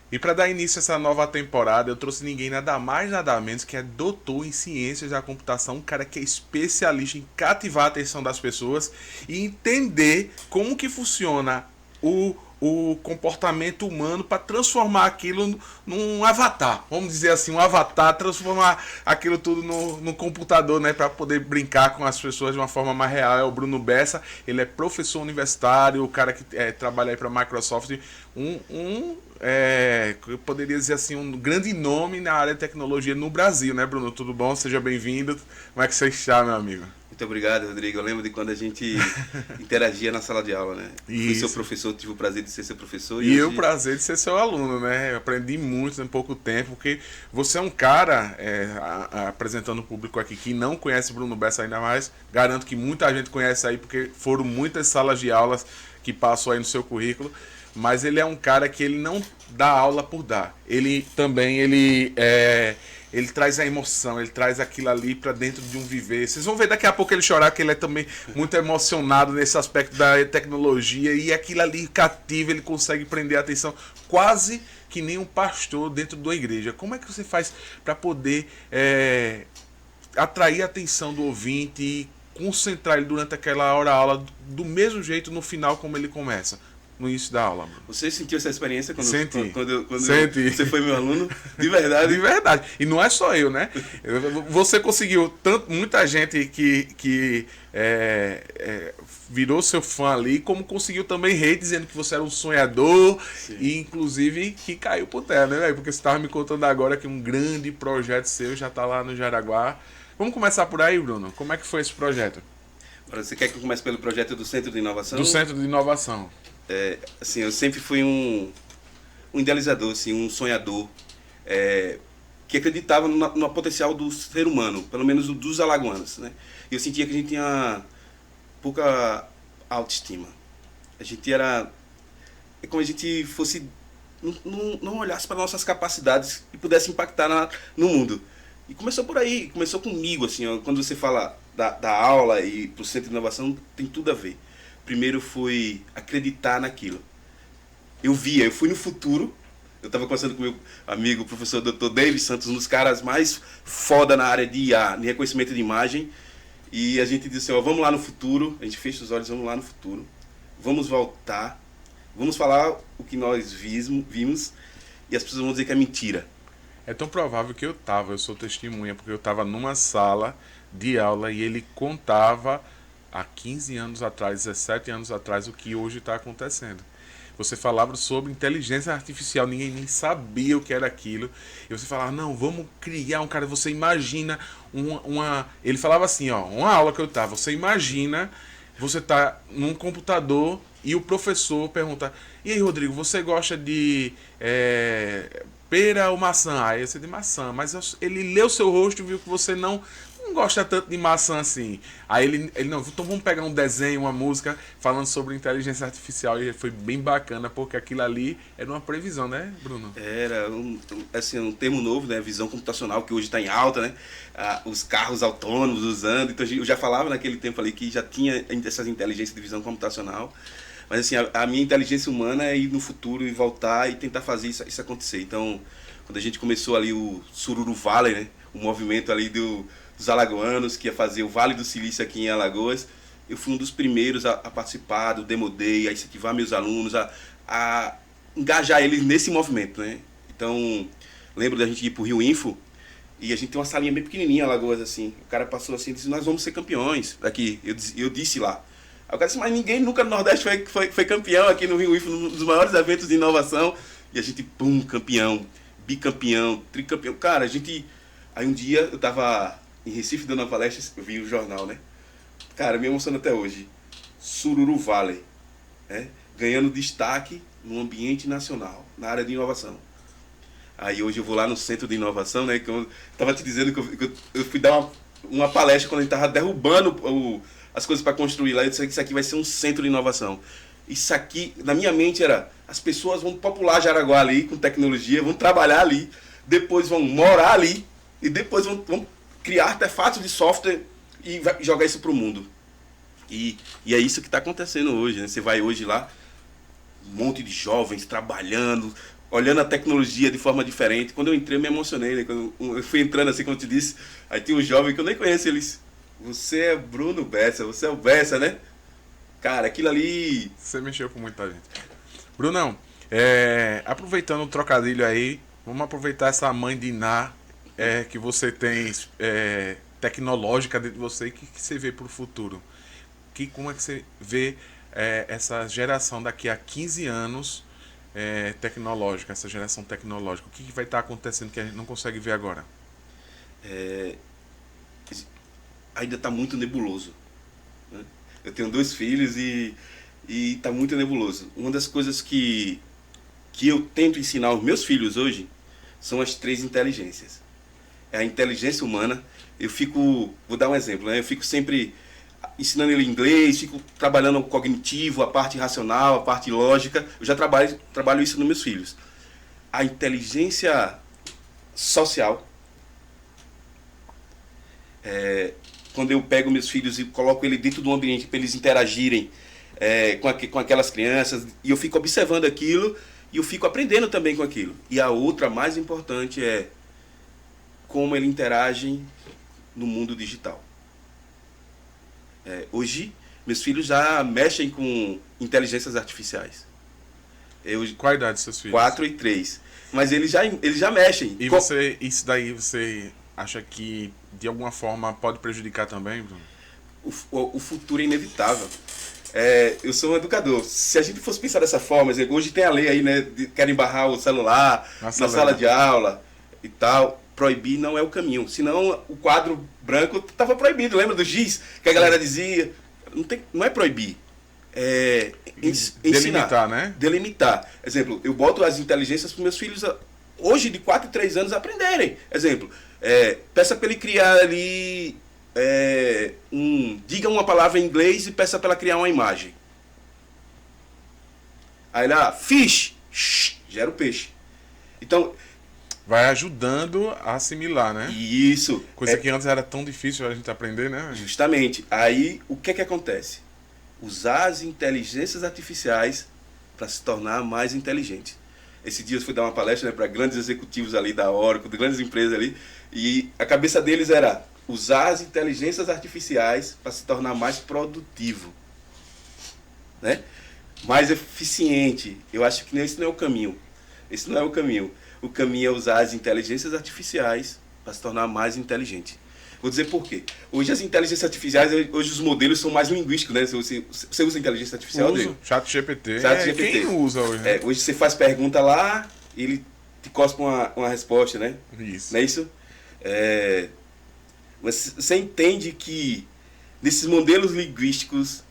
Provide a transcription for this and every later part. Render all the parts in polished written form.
E para dar início a essa nova temporada, eu trouxe ninguém nada mais nada menos que é doutor em ciências da computação, um cara que é especialista em cativar a atenção das pessoas e entender como que funciona o comportamento humano para transformar aquilo num avatar, vamos dizer assim, um avatar, transformar aquilo tudo no computador, né, para poder brincar com as pessoas de uma forma mais real. É o Bruno Bessa, ele é professor universitário, o cara que trabalha aí para a Microsoft, eu poderia dizer assim, um grande nome na área de tecnologia no Brasil, né, Bruno? Tudo bom? Seja bem-vindo. Como é que você está, meu amigo? Muito obrigado, Rodrigo. Eu lembro de quando a gente interagia na sala de aula, né? Fui seu professor, tive o prazer de ser seu professor. E eu o prazer de ser seu aluno, né? Eu aprendi muito em pouco tempo, porque você é um cara, apresentando o público aqui, que não conhece Bruno Bessa ainda mais. Garanto que muita gente conhece aí, porque foram muitas salas de aulas que passou aí no seu currículo. Mas ele é um cara que ele não dá aula por dar. Ele também, ele traz a emoção, ele traz aquilo ali para dentro de um viver. Vocês vão ver daqui a pouco ele chorar, que ele é também muito emocionado nesse aspecto da tecnologia, e aquilo ali cativa, ele consegue prender a atenção quase que nem um pastor dentro da igreja. Como é que você faz para poder atrair a atenção do ouvinte e concentrar ele durante aquela hora aula do mesmo jeito no final como ele começa? No início da aula, mano. Você sentiu essa experiência quando Senti. Você foi meu aluno? De verdade? De verdade. E não é só eu, né? Você conseguiu muita gente que virou seu fã ali, como conseguiu também hate, dizendo que você era um sonhador. Sim. E inclusive que caiu por terra, né, velho? Porque você estava me contando agora que um grande projeto seu já está lá no Jaraguá. Vamos começar por aí, Bruno? Como é que foi esse projeto? Você quer que eu comece pelo projeto do Centro de Inovação? Do Centro de Inovação. Assim, eu sempre fui um idealizador, assim, um sonhador, que acreditava no potencial do ser humano, pelo menos dos alagoanos, né? E eu sentia que a gente tinha pouca autoestima. A gente era... É como a gente fosse... Não olhasse para nossas capacidades e pudesse impactar no mundo. E começou por aí, começou comigo, assim, ó, quando você fala da aula e pro Centro de Inovação, tem tudo a ver. Primeiro foi acreditar naquilo. Eu fui no futuro. Eu estava conversando com meu amigo, o professor Dr. David Santos, um dos caras mais foda na área de IA, de reconhecimento de imagem. E a gente disse assim, ó, vamos lá no futuro. A gente fecha os olhos, vamos lá no futuro. Vamos voltar. Vamos falar o que nós vimos. E as pessoas vão dizer que é mentira. É tão provável que eu sou testemunha, porque eu estava numa sala de aula e ele contava há 15 anos atrás, 17 anos atrás, o que hoje está acontecendo. Você falava sobre inteligência artificial, ninguém nem sabia o que era aquilo. E você falava, não, vamos criar um cara, você imagina Ele falava assim, ó, uma aula que eu estava, você imagina, você tá num computador e o professor pergunta, e aí, Rodrigo, você gosta de pera ou maçã? Aí você de maçã, mas ele leu seu rosto e viu que você não gosta tanto de maçã assim. Aí ele não, então vamos pegar um desenho, uma música falando sobre inteligência artificial, e foi bem bacana, porque aquilo ali era uma previsão, né, Bruno? Era um termo novo, né, visão computacional, que hoje está em alta, né, os carros autônomos usando, então eu já falava naquele tempo ali que já tinha essas inteligências de visão computacional, mas assim, a minha inteligência humana é ir no futuro e voltar e tentar fazer isso acontecer. Então, quando a gente começou ali o Sururu Valley, né, o movimento ali dos alagoanos, que ia fazer o Vale do Silício aqui em Alagoas, eu fui um dos primeiros a participar do Demo Day, a incentivar meus alunos, a engajar eles nesse movimento, né? Então, lembro da gente ir pro Rio Info, e a gente tem uma salinha bem pequenininha em Alagoas, assim. O cara passou assim e disse, nós vamos ser campeões aqui. Eu disse lá. Aí o cara disse, mas ninguém nunca no Nordeste foi campeão aqui no Rio Info, num dos maiores eventos de inovação. E a gente, pum, campeão, bicampeão, tricampeão. Cara, a gente... Aí um dia eu tava em Recife dando uma palestra, eu vi o jornal, né? Cara, me emociona até hoje. Sururu Valley, né? Ganhando destaque no ambiente nacional, na área de inovação. Aí hoje eu vou lá no Centro de Inovação, né? Que eu estava te dizendo que eu fui dar uma palestra quando a gente estava derrubando as coisas para construir lá. Eu disse que isso aqui vai ser um centro de inovação. Isso aqui, na minha mente, era: as pessoas vão popular Jaraguá ali com tecnologia, vão trabalhar ali, depois vão morar ali e depois vão criar artefatos de software e jogar isso para o mundo. E é isso que está acontecendo hoje, né? Você vai hoje lá, um monte de jovens trabalhando, olhando a tecnologia de forma diferente. Quando eu entrei, eu me emocionei, né? Quando eu fui entrando assim, como eu te disse, aí tinha um jovem que eu nem conheço, eles: você é Bruno Bessa, você é o Bessa, né? Cara, aquilo ali... Você mexeu com muita gente. Brunão, aproveitando o trocadilho aí, vamos aproveitar essa mãe de Iná que você tem tecnológica dentro de você, que você vê para o futuro. Como é que você vê essa geração daqui a 15 anos tecnológica, essa geração tecnológica? O que vai estar acontecendo que a gente não consegue ver agora? Ainda está muito nebuloso, né? Eu tenho 2 filhos e está muito nebuloso. Uma das coisas que eu tento ensinar aos meus filhos hoje são as 3 inteligências. É a inteligência humana. Vou dar um exemplo, né? Eu fico sempre ensinando ele inglês, fico trabalhando o cognitivo, a parte racional, a parte lógica. Eu já trabalho isso nos meus filhos. A inteligência social, quando eu pego meus filhos e coloco ele dentro de um ambiente para eles interagirem com aquelas crianças, e eu fico observando aquilo e eu fico aprendendo também com aquilo. E a outra mais importante é como eles interagem no mundo digital. Hoje, meus filhos já mexem com inteligências artificiais. Qual a idade dos seus filhos? 4 e 3. Mas eles já mexem. E isso daí você acha que de alguma forma pode prejudicar também, Bruno? O futuro é inevitável. Eu sou um educador. Se a gente fosse pensar dessa forma, hoje tem a lei aí, né? Querem barrar o celular na sala de aula e tal. Proibir não é o caminho. Senão o quadro branco estava proibido. Lembra do giz? Que a galera dizia. Não é proibir. É ensinar. Delimitar, né? Delimitar. Exemplo, eu boto as inteligências para meus filhos, hoje de 4 e 3 anos, aprenderem. Exemplo, peça para ele criar ali... diga uma palavra em inglês e peça para ela criar uma imagem. Aí lá, fish, gera o peixe. Então... vai ajudando a assimilar, né? Isso. Coisa que antes era tão difícil a gente aprender, né? Justamente. Aí, o que acontece? Usar as inteligências artificiais para se tornar mais inteligente. Esse dia eu fui dar uma palestra, né, para grandes executivos ali da Oracle, de grandes empresas ali, e a cabeça deles era usar as inteligências artificiais para se tornar mais produtivo, né? Mais eficiente. Eu acho que esse não é o caminho. Esse não é o caminho. O caminho é usar as inteligências artificiais para se tornar mais inteligente. Vou dizer por quê. Hoje as inteligências artificiais, hoje os modelos são mais linguísticos, né? Você usa inteligência artificial? Uso. ChatGPT. ChatGPT. Quem usa hoje? Né? Hoje você faz pergunta lá, ele te cospe uma resposta, né? Isso. Não é isso? Mas você entende que nesses modelos linguísticos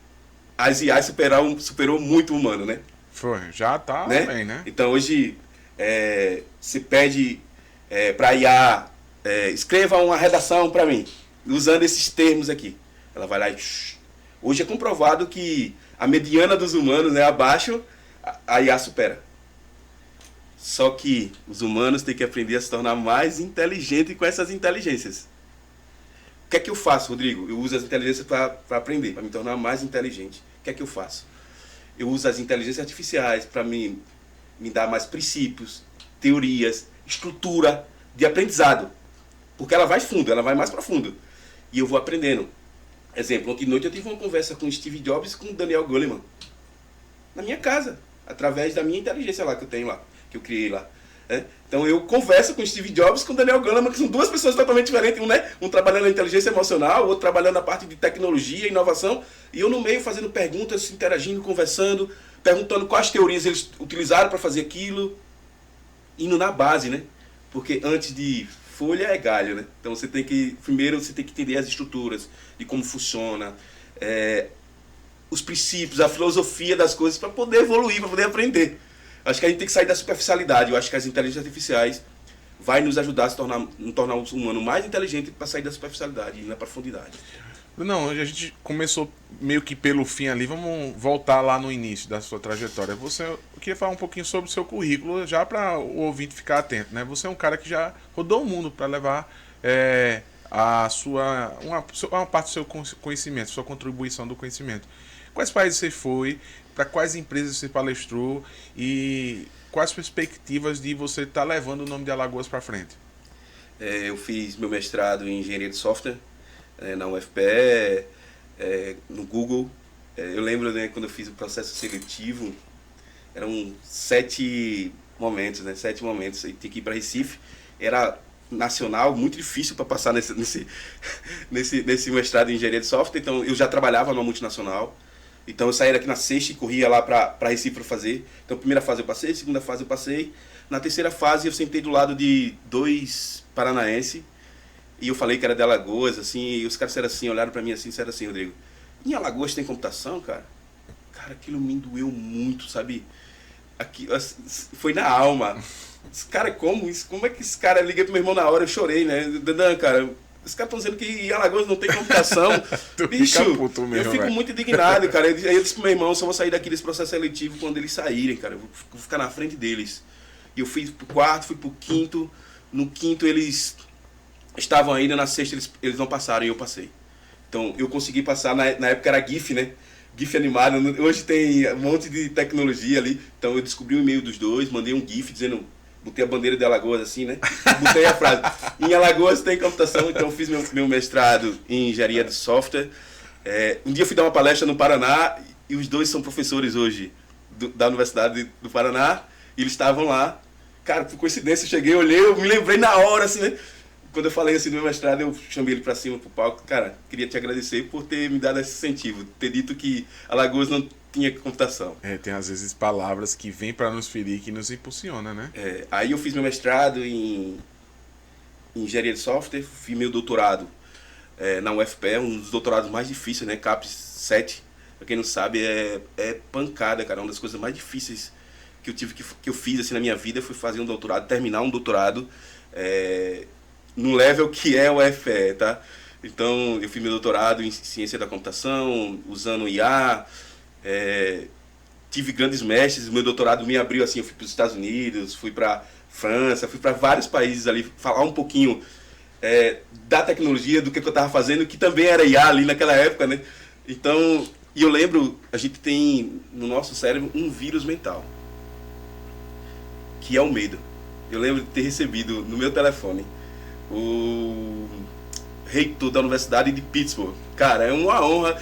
as IA superou muito o humano, né? Foi, já tá né? bem, né? Então hoje se pede para IA escreva uma redação para mim, usando esses termos aqui. Ela vai lá e... Hoje é comprovado que a mediana dos humanos, né, abaixo, a IA supera. Só que os humanos têm que aprender a se tornar mais inteligentes com essas inteligências. O que é que eu faço, Rodrigo? Eu uso as inteligências para aprender, para me tornar mais inteligente. O que é que eu faço? Eu uso as inteligências artificiais para me dar mais princípios, teorias, estrutura de aprendizado. Porque ela vai fundo, ela vai mais profundo. E eu vou aprendendo. Exemplo, ontem de noite eu tive uma conversa com o Steve Jobs e com o Daniel Goleman. Na minha casa, através da minha inteligência lá que eu tenho lá, que eu criei lá. Então eu converso com o Steve Jobs e com o Daniel Goleman, que são 2 pessoas totalmente diferentes. Um trabalhando na inteligência emocional, o outro trabalhando na parte de tecnologia, inovação. E eu no meio fazendo perguntas, interagindo, conversando, perguntando quais teorias eles utilizaram para fazer aquilo. Indo na base, né? Porque antes de folha é galho, né? Então primeiro você tem que entender as estruturas, de como funciona, os princípios, a filosofia das coisas para poder evoluir, para poder aprender. Acho que a gente tem que sair da superficialidade. Eu acho que as inteligências artificiais vai nos ajudar a tornar um humano mais inteligente para sair da superficialidade e ir na profundidade. Não, a gente começou meio que pelo fim ali, vamos voltar lá no início da sua trajetória. Eu queria falar um pouquinho sobre o seu currículo, já para o ouvinte ficar atento, né? Você é um cara que já rodou o mundo para levar uma parte do seu conhecimento, sua contribuição do conhecimento. Quais países você foi, para quais empresas você palestrou e quais perspectivas de você estar levando o nome de Alagoas para frente? Eu fiz meu mestrado em engenharia de software na UFPE, no Google. Eu lembro, né, quando eu fiz o processo seletivo, eram 7 momentos, né? 7 momentos. Eu tinha que ir para Recife. Era nacional, muito difícil para passar nesse mestrado em engenharia de software. Então eu já trabalhava numa multinacional. Então eu saía daqui na sexta e corria lá para Recife para fazer. Então a primeira fase eu passei, a segunda fase eu passei. Na terceira fase eu sentei do lado de 2 paranaenses. E eu falei que era de Alagoas, assim, e os caras disseram assim, olharam pra mim assim, disseram assim, Rodrigo, em Alagoas tem computação, cara? Cara, aquilo me doeu muito, sabe? Foi na alma. Cara, como é que esse cara liga pro meu irmão na hora? Eu chorei, né? Dandan, cara, os caras estão dizendo que em Alagoas não tem computação. Bicho, eu fico muito indignado, cara. Aí eu disse pro meu irmão, só vou sair daqui desse processo seletivo quando eles saírem, cara. Eu vou ficar na frente deles. E eu fui pro quarto, fui pro quinto. No quinto eles estavam ainda, na sexta eles não passaram e eu passei. Então eu consegui passar, na época era GIF, né? GIF animado, hoje tem um monte de tecnologia ali. Então eu descobri o e-mail dos dois, mandei um GIF dizendo, botei a bandeira de Alagoas assim, né? Botei a frase, em Alagoas tem computação, então eu fiz meu mestrado em engenharia de software. Um dia eu fui dar uma palestra no Paraná e os dois são professores hoje da Universidade do Paraná e eles estavam lá. Cara, por coincidência eu cheguei, olhei, eu me lembrei na hora, assim, né? Quando eu falei assim no meu mestrado, eu chamei ele pra cima, pro palco. Cara, queria te agradecer por ter me dado esse incentivo, ter dito que Alagoas não tinha computação. Tem às vezes palavras que vêm para nos ferir, que nos impulsiona, né? Aí eu fiz meu mestrado em engenharia de software, fiz meu doutorado na UFPE, um dos doutorados mais difíceis, né? CAPES 7, pra quem não sabe, é pancada, cara, uma das coisas mais difíceis que eu fiz assim na minha vida foi fazer um doutorado, terminar um doutorado no level que é o UFPE, tá? Então, eu fiz meu doutorado em ciência da computação, usando IA, tive grandes mestres, meu doutorado me abriu assim, eu fui para os Estados Unidos, fui para França, fui para vários países ali, falar um pouquinho da tecnologia, do que eu estava fazendo, que também era IA ali naquela época, né? Então, e eu lembro, a gente tem no nosso cérebro um vírus mental, que é o medo. Eu lembro de ter recebido no meu telefone o reitor da Universidade de Pittsburgh. Cara, é uma honra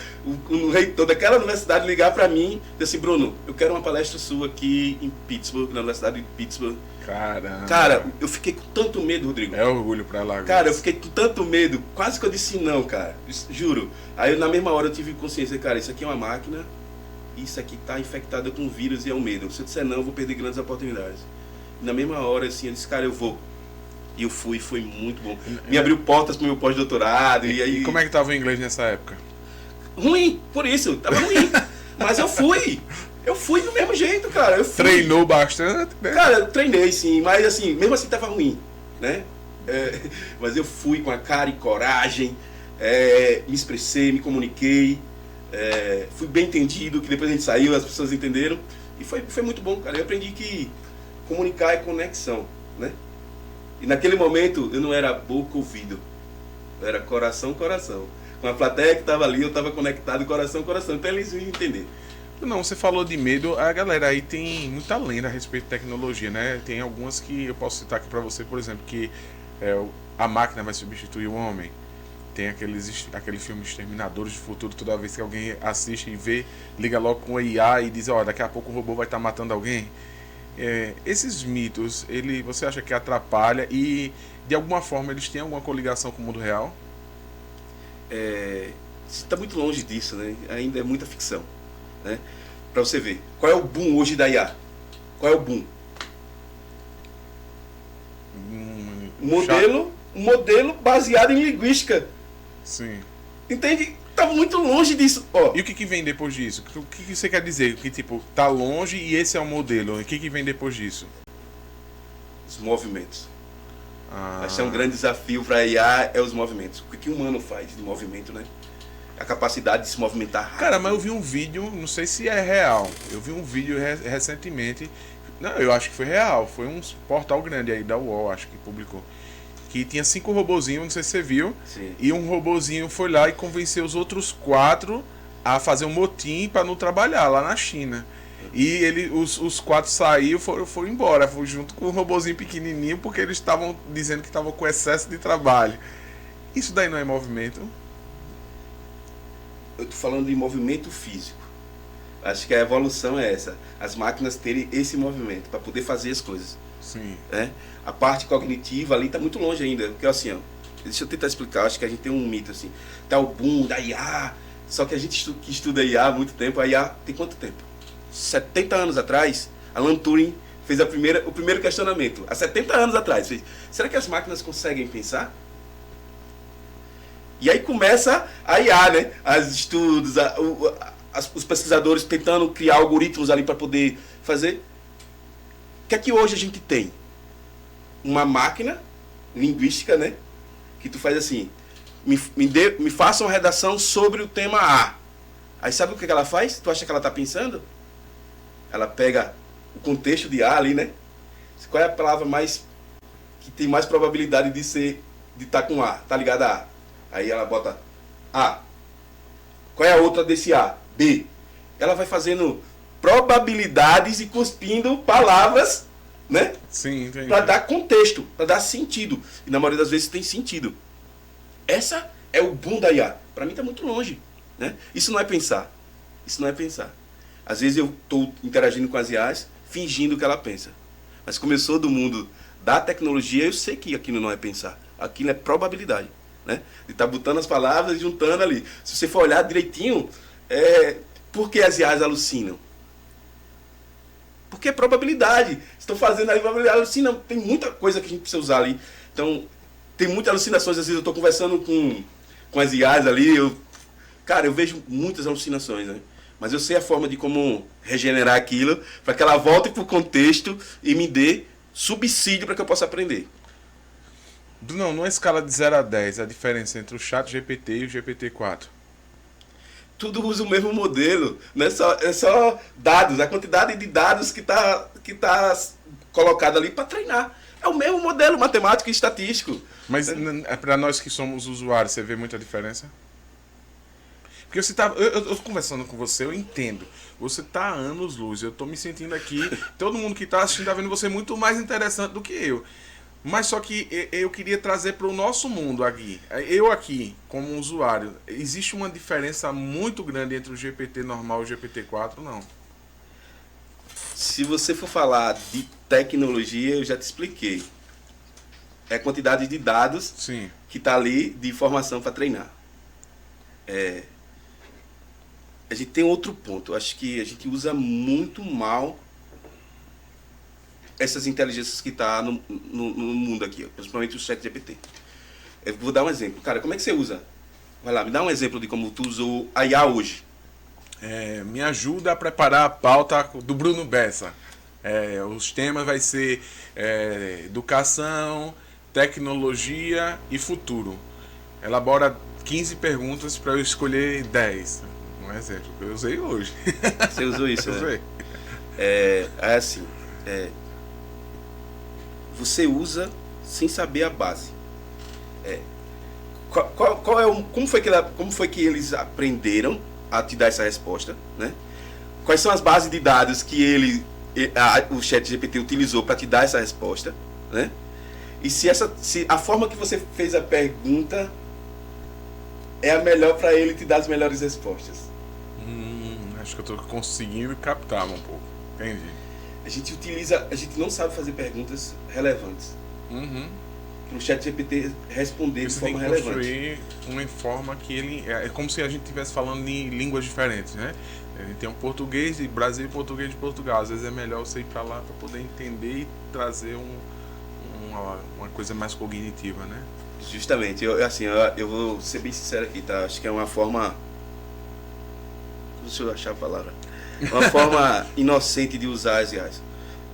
o reitor daquela universidade ligar pra mim e dizer assim, Bruno, eu quero uma palestra sua aqui em Pittsburgh, na Universidade de Pittsburgh. Caramba. Cara, eu fiquei com tanto medo, Rodrigo. É orgulho pra lá. Cara, eu fiquei com tanto medo, quase que eu disse não, cara. Juro. Aí na mesma hora eu tive consciência, cara, isso aqui é uma máquina, isso aqui tá infectado com vírus e é um medo. Se eu disser não, eu vou perder grandes oportunidades. E na mesma hora, assim, eu disse, cara, eu vou. E eu fui, foi muito bom. Me abriu portas pro meu pós-doutorado. E aí... como é que tava o inglês nessa época? Ruim, por isso, tava ruim. Mas eu fui. Eu fui do mesmo jeito, cara. Eu fui. Treinou bastante, né? Cara, eu treinei sim, mas assim, mesmo assim tava ruim, né? Mas eu fui com a cara e coragem, me expressei, me comuniquei, fui bem entendido, que depois a gente saiu, as pessoas entenderam. E foi muito bom, cara. Eu aprendi que comunicar é conexão, né? E naquele momento eu não era boca ouvido, eu era coração. Com a plateia que estava ali, eu estava conectado coração. Então eles iam entender. Não, você falou de medo, a galera aí tem muita lenda a respeito de tecnologia, né? Tem algumas que eu posso citar aqui pra você, por exemplo, que a máquina vai substituir o homem. Tem aquele filme Exterminadores do Futuro, toda vez que alguém assiste e vê, liga logo com a IA e diz, daqui a pouco o robô vai estar matando alguém. Esses mitos, você acha que atrapalha e de alguma forma eles têm alguma coligação com o mundo real? Está muito longe disso, né? Ainda é muita ficção, né? Para você ver, qual é o boom hoje da IA? Qual é o boom? Um modelo baseado em linguística. Sim. Entende? Tá muito longe disso. E o que vem depois disso? O que você quer dizer? Que tipo, tá longe e esse é o modelo. O que vem depois disso? Os movimentos. Acho que é um grande desafio para a IA é os movimentos. O que o humano faz de movimento, né? A capacidade de se movimentar rápido. Cara, mas eu vi um vídeo, não sei se é real. Eu vi um vídeo recentemente. Não, eu acho que foi real. Foi um portal grande aí da UOL, acho que publicou. Que tinha 5 robozinhos, não sei se você viu. Sim. E um robozinho foi lá e convenceu os outros 4 a fazer um motim para não trabalhar lá na China. E os 4 saíram e foram embora. Foi junto com um robozinho pequenininho porque eles estavam dizendo que estavam com excesso de trabalho. Isso daí não é movimento? Eu tô falando de movimento físico. Acho que a evolução é essa. As máquinas terem esse movimento para poder fazer as coisas. Sim. Né? A parte cognitiva ali está muito longe ainda. Porque assim, ó, deixa eu tentar explicar. Acho que a gente tem um mito assim. Tá o boom da IA. Só que a gente que estuda IA há muito tempo. A IA tem quanto tempo? 70 anos atrás, Alan Turing fez o primeiro questionamento. Há 70 anos atrás. Fez, será que as máquinas conseguem pensar? E aí começa a IA, né? Os estudos, os pesquisadores tentando criar algoritmos ali para poder fazer. O que é que hoje a gente tem? Uma máquina linguística, né? Que tu faz assim, me faça uma redação sobre o tema A. Aí sabe o que ela faz? Tu acha que ela está pensando? Ela pega o contexto de A ali, né? Qual é a palavra que tem mais probabilidade de estar com A? Tá ligada a A? Aí ela bota A. Qual é a outra desse A? B. Ela vai fazendo probabilidades e cuspindo palavras, né? Sim, entendi. Para dar contexto, para dar sentido. E na maioria das vezes tem sentido. Essa é o boom da IA. Para mim está muito longe, né? Isso não é pensar. Isso não é pensar. Às vezes eu estou interagindo com as IAs fingindo que ela pensa. Mas começou do mundo da tecnologia, eu sei que aquilo não é pensar. Aquilo é probabilidade. Né? De estar botando as palavras e juntando ali. Se você for olhar direitinho, por que as IAs alucinam? Porque é probabilidade. Estão fazendo ali probabilidade, alucinam. Tem muita coisa que a gente precisa usar ali. Então, tem muitas alucinações. Às vezes eu estou conversando com as IAs ali. Cara, eu vejo muitas alucinações, né? Mas eu sei a forma de como regenerar aquilo para que ela volte para o contexto e me dê subsídio para que eu possa aprender. Não, numa escala de 0 a 10, a diferença entre o chat GPT e o GPT-4. Tudo usa o mesmo modelo, não é só dados, a quantidade de dados que tá colocado ali para treinar. É o mesmo modelo matemático e estatístico. Mas para nós que somos usuários, você vê muita diferença? Porque você tá, eu conversando com você, eu entendo. Você tá a anos luz, eu tô me sentindo aqui, todo mundo que tá assistindo tá vendo você muito mais interessante do que eu. Mas só que eu queria trazer para o nosso mundo aqui. Eu aqui, como usuário, existe uma diferença muito grande entre o GPT normal e o GPT-4? Não. Se você for falar de tecnologia, eu já te expliquei. É a quantidade de dados Sim. que está ali de informação para treinar. A gente tem outro ponto. Eu acho que a gente usa muito mal essas inteligências que tá no mundo aqui, principalmente o ChatGPT. Eu vou dar um exemplo. Cara, como é que você usa? Vai lá, me dá um exemplo de como tu usou a IA hoje. Me ajuda a preparar a pauta do Bruno Bessa. Os temas vai ser educação, tecnologia e futuro. Elabora 15 perguntas para eu escolher 10. Um exemplo que eu usei hoje. Você usou isso, né? Usei. É assim... Você usa sem saber a base. Como foi que eles aprenderam a te dar essa resposta, né? Quais são as bases de dados que o ChatGPT utilizou para te dar essa resposta, né? E se a forma que você fez a pergunta é a melhor para ele te dar as melhores respostas. Acho que eu estou conseguindo captar um pouco. Entendi. A gente não sabe fazer perguntas relevantes. O ChatGPT responder de forma relevante. Você tem que construir uma forma que ele... É como se a gente estivesse falando em línguas diferentes, né? A gente tem um português de Brasil e português de Portugal. Às vezes é melhor você ir para lá para poder entender e trazer uma coisa mais cognitiva, né? Justamente. Eu vou ser bem sincero aqui, tá? Acho que é uma forma... Deixa eu achar a palavra. Uma forma inocente de usar as IAs.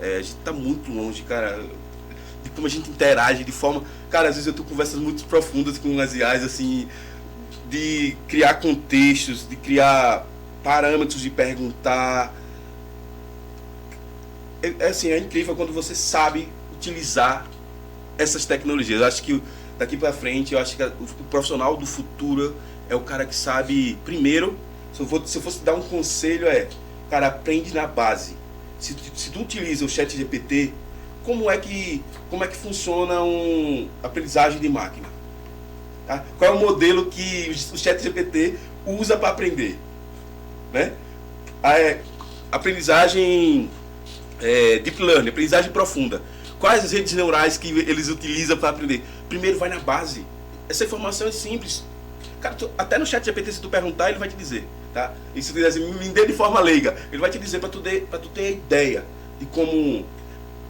A gente tá muito longe, cara. de como a gente interage de forma... Cara, às vezes eu tô com conversas muito profundas com as IAs, assim, de criar contextos, de criar parâmetros de perguntar. É incrível quando você sabe utilizar essas tecnologias. Eu acho que daqui para frente, eu acho que o profissional do futuro é o cara que sabe, primeiro, se eu fosse dar um conselho, cara, aprende na base. Se tu utiliza o ChatGPT, como é que funciona aprendizagem de máquina? Tá? Qual é o modelo que o ChatGPT usa para aprender? Né? Aprendizagem deep learning, aprendizagem profunda. Quais as redes neurais que eles utilizam para aprender? Primeiro vai na base. Essa informação é simples. Cara, até no ChatGPT, se tu perguntar, ele vai te dizer. Tá? E se tu dizer assim, me dê de forma leiga, ele vai te dizer para tu ter ideia de como...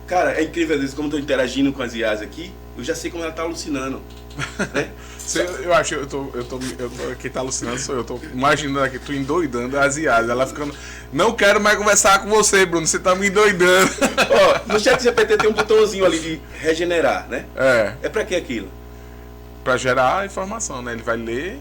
Cara, é incrível às vezes como eu tô interagindo com as IAs aqui, eu já sei como ela tá alucinando. Né? Eu acho quem tá alucinando sou eu. Tô imaginando aqui, tu endoidando as IAs. Ela ficando. Não quero mais conversar com você, Bruno. Você tá me endoidando. Ó, no ChatGPT tem um botãozinho ali de regenerar, né? É pra que aquilo? Pra gerar informação, né? Ele vai ler.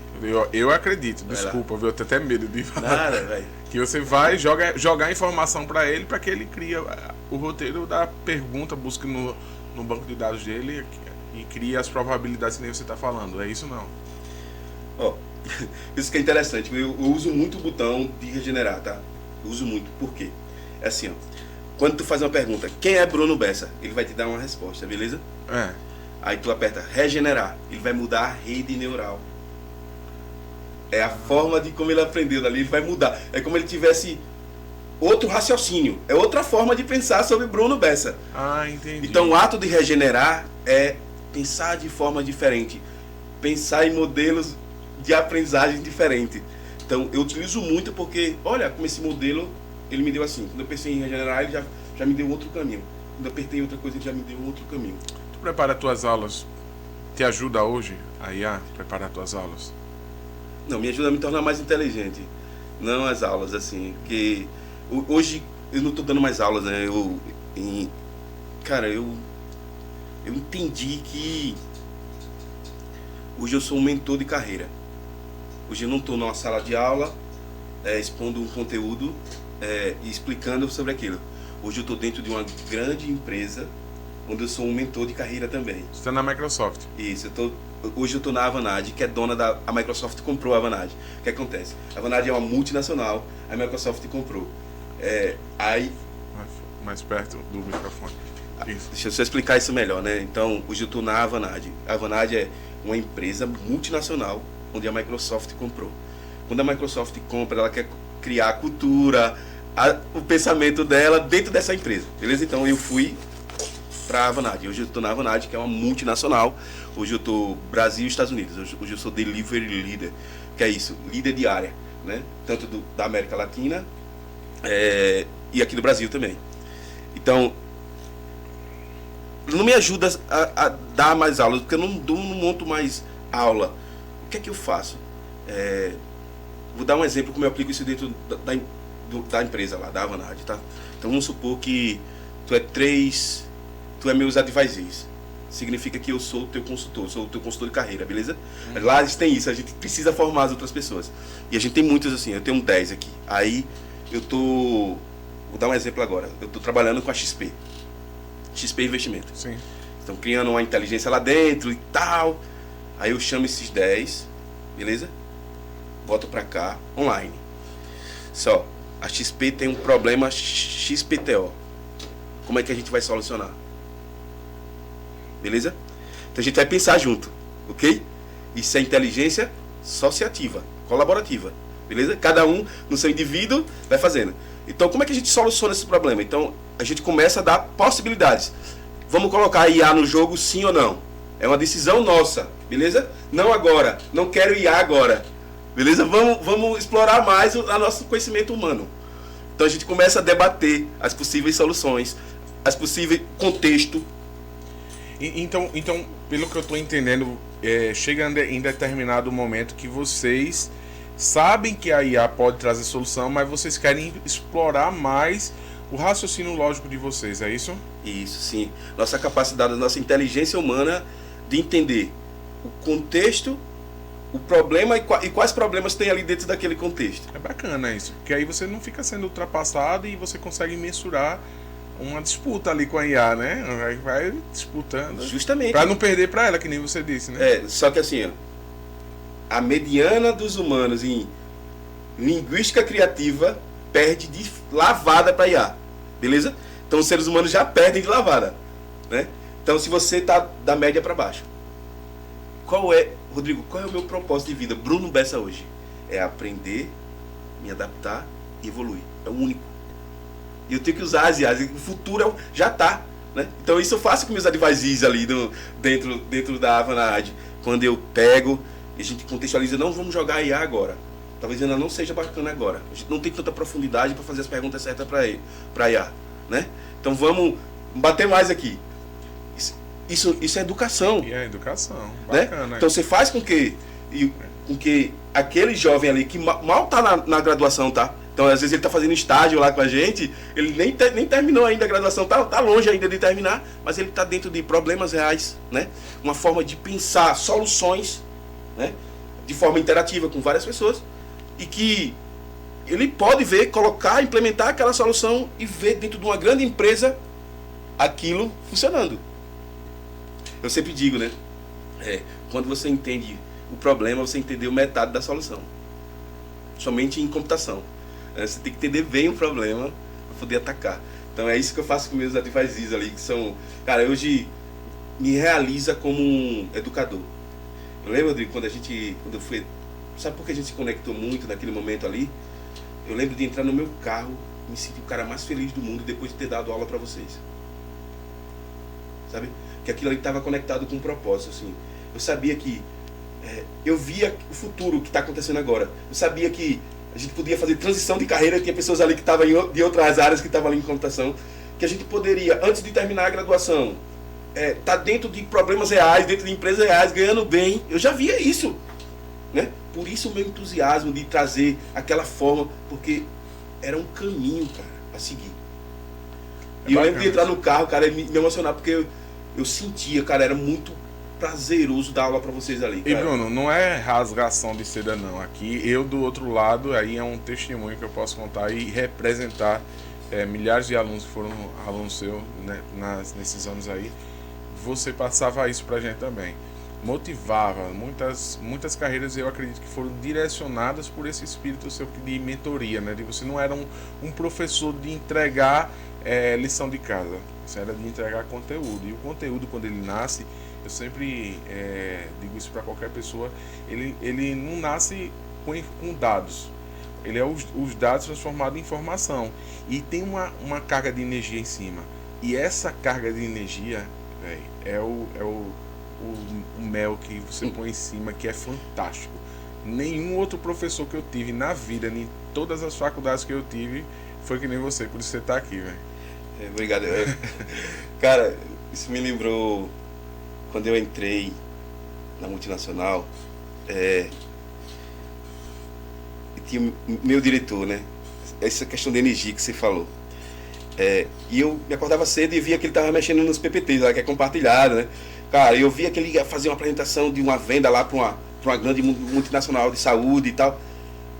Eu acredito, desculpa, eu tenho até medo de falar. Nada, velho. Que você vai jogar informação pra ele, pra que ele cria o roteiro da pergunta, busque no banco de dados dele e cria as probabilidades que nem você tá falando. É isso não? Ó, isso que é interessante. Eu uso muito o botão de regenerar, tá? Eu uso muito. Por quê? É assim, ó. Quando tu faz uma pergunta, quem é Bruno Bessa? Ele vai te dar uma resposta, beleza? Aí tu aperta regenerar. Ele vai mudar a rede neural. É a forma de como ele aprendeu dali, ele vai mudar. É como ele tivesse outro raciocínio. É outra forma de pensar sobre Bruno Bessa. Entendi. Então o ato de regenerar é pensar de forma diferente. Pensar em modelos de aprendizagem diferente. Então eu utilizo muito porque, olha, como esse modelo, ele me deu assim. Quando eu pensei em regenerar, ele já me deu outro caminho. Quando eu apertei outra coisa, ele já me deu outro caminho. Tu prepara as tuas aulas? Te ajuda hoje a IA preparar as tuas aulas? Não, me ajuda a me tornar mais inteligente. Não as aulas, assim. Porque hoje eu não estou dando mais aulas, né? Cara, eu entendi que hoje eu sou um mentor de carreira. Hoje eu não estou numa sala de aula expondo um conteúdo e explicando sobre aquilo. Hoje eu estou dentro de uma grande empresa onde eu sou um mentor de carreira também. Você está na Microsoft? Isso, hoje eu estou na Avanade, que é dona a Microsoft comprou a Avanade. O que acontece? A Avanade é uma multinacional, a Microsoft comprou. Mais perto do microfone. Deixa eu só explicar isso melhor, né? Então, hoje eu estou na Avanade. A Avanade é uma empresa multinacional onde a Microsoft comprou. Quando a Microsoft compra, ela quer criar a cultura, o pensamento dela dentro dessa empresa, beleza? Então eu fui para a Avanade. Hoje eu estou na Avanade, que é uma multinacional. Hoje eu estou Brasil e Estados Unidos. Hoje eu sou Delivery Leader, que é isso, líder de área, né? Tanto da América Latina e aqui do Brasil também. Então, não me ajuda a dar mais aulas, porque eu não monto mais aula. O que é que eu faço? Vou dar um exemplo como eu aplico isso dentro da empresa lá, da Avanade, tá? Então vamos supor que tu é meus advisors. Significa que eu sou o teu consultor, sou o teu consultor de carreira, beleza? Lá eles têm isso, a gente precisa formar as outras pessoas. E a gente tem muitas assim, eu tenho 10 aqui. Aí vou dar um exemplo agora. Eu tô trabalhando com a XP Investimento. Sim. Estão criando uma inteligência lá dentro e tal. Aí eu chamo esses 10, beleza? Boto pra cá, online. Só, a XP tem um problema XPTO. Como é que a gente vai solucionar? Beleza? Então a gente vai pensar junto, ok? Isso é inteligência associativa, colaborativa, beleza? Cada um no seu indivíduo vai fazendo. Então como é que a gente soluciona esse problema? Então a gente começa a dar possibilidades. Vamos colocar a IA no jogo, sim ou não? É uma decisão nossa, beleza? Não agora, não quero IA agora, beleza? Vamos explorar mais o nosso conhecimento humano. Então a gente começa a debater as possíveis soluções, as possíveis contexto. Então, pelo que eu estou entendendo, chega em determinado momento que vocês sabem que a IA pode trazer solução, mas vocês querem explorar mais o raciocínio lógico de vocês, é isso? Isso, sim. Nossa capacidade, nossa inteligência humana de entender o contexto, o problema e quais problemas tem ali dentro daquele contexto. É bacana isso, porque aí você não fica sendo ultrapassado e você consegue mensurar uma disputa ali com a IA, né? Aí vai disputando. Justamente. Pra não perder pra ela, que nem você disse, né? Só que assim, ó, a mediana dos humanos em linguística criativa perde de lavada para IA, beleza? Então os seres humanos já perdem de lavada, né? Então se você tá da média para baixo, Rodrigo, qual é o meu propósito de vida? Bruno Bessa hoje é aprender, me adaptar e evoluir. É o único. E eu tenho que usar as IAs. O futuro já tá, né? Então isso eu faço com meus advisors ali dentro da Avanade. Quando eu pego e a gente contextualiza, não vamos jogar a IA agora. Talvez ainda não seja bacana agora. A gente não tem tanta profundidade para fazer as perguntas certas para IA, né? Então vamos bater mais aqui. Isso é educação. E é educação. Bacana. Né? Então você faz com que aquele jovem ali que mal tá na graduação, tá? Então às vezes ele tá fazendo estágio lá com a gente, ele nem terminou ainda a graduação, tá longe ainda de terminar, mas ele tá dentro de problemas reais, né? Uma forma de pensar soluções, né? De forma interativa com várias pessoas, e que ele pode ver, colocar, implementar aquela solução e ver dentro de uma grande empresa aquilo funcionando. Eu sempre digo, né? Quando você entende o problema, você entendeu metade da solução. Somente em computação. Você tem que entender bem o problema para poder atacar. Então é isso que eu faço com meus advisors ali, que são... Cara, hoje me realiza como um educador. Eu lembro, Rodrigo, quando eu fui... Sabe por que a gente se conectou muito naquele momento ali? Eu lembro de entrar no meu carro, me sentir o cara mais feliz do mundo depois de ter dado aula para vocês. Sabe? Que aquilo ali estava conectado com um propósito, assim. Eu sabia que... eu via o futuro que está acontecendo agora. Eu sabia que a gente podia fazer transição de carreira, tinha pessoas ali que estavam de outras áreas que estavam ali em computação, que a gente poderia, antes de terminar a graduação, tá dentro de problemas reais, dentro de empresas reais, ganhando bem. Eu já via isso, né? Por isso o meu entusiasmo de trazer aquela forma, porque era um caminho, cara, a seguir. E eu lembro de entrar no carro, cara, e me emocionar, porque eu sentia, cara, era muito prazeroso dar aula pra vocês ali, cara. E Bruno, não é rasgação de seda não. Aqui eu do outro lado, aí é um testemunho que eu posso contar e representar milhares de alunos que foram alunos seus, né, nesses anos aí. Você passava isso pra gente também. Motivava, muitas carreiras eu acredito que foram direcionadas por esse espírito seu de mentoria, né? De você não era um professor de entregar lição de casa, você era de entregar conteúdo. E o conteúdo, quando ele nasce, eu sempre digo isso para qualquer pessoa, ele não nasce com dados, ele é os dados transformados em informação, e tem uma carga de energia em cima, e essa carga de energia, véio, o mel que você põe em cima, que é fantástico. Nenhum outro professor que eu tive na vida, nem todas as faculdades que eu tive, foi que nem você, por isso você tá aqui, velho. Obrigado. Cara, isso me lembrou quando eu entrei na multinacional, tinha meu diretor, né? Essa questão de energia que você falou. E eu me acordava cedo e via que ele estava mexendo nos PPTs, lá, que é compartilhado, né? Cara, eu via que ele ia fazer uma apresentação de uma venda lá para uma grande multinacional de saúde e tal.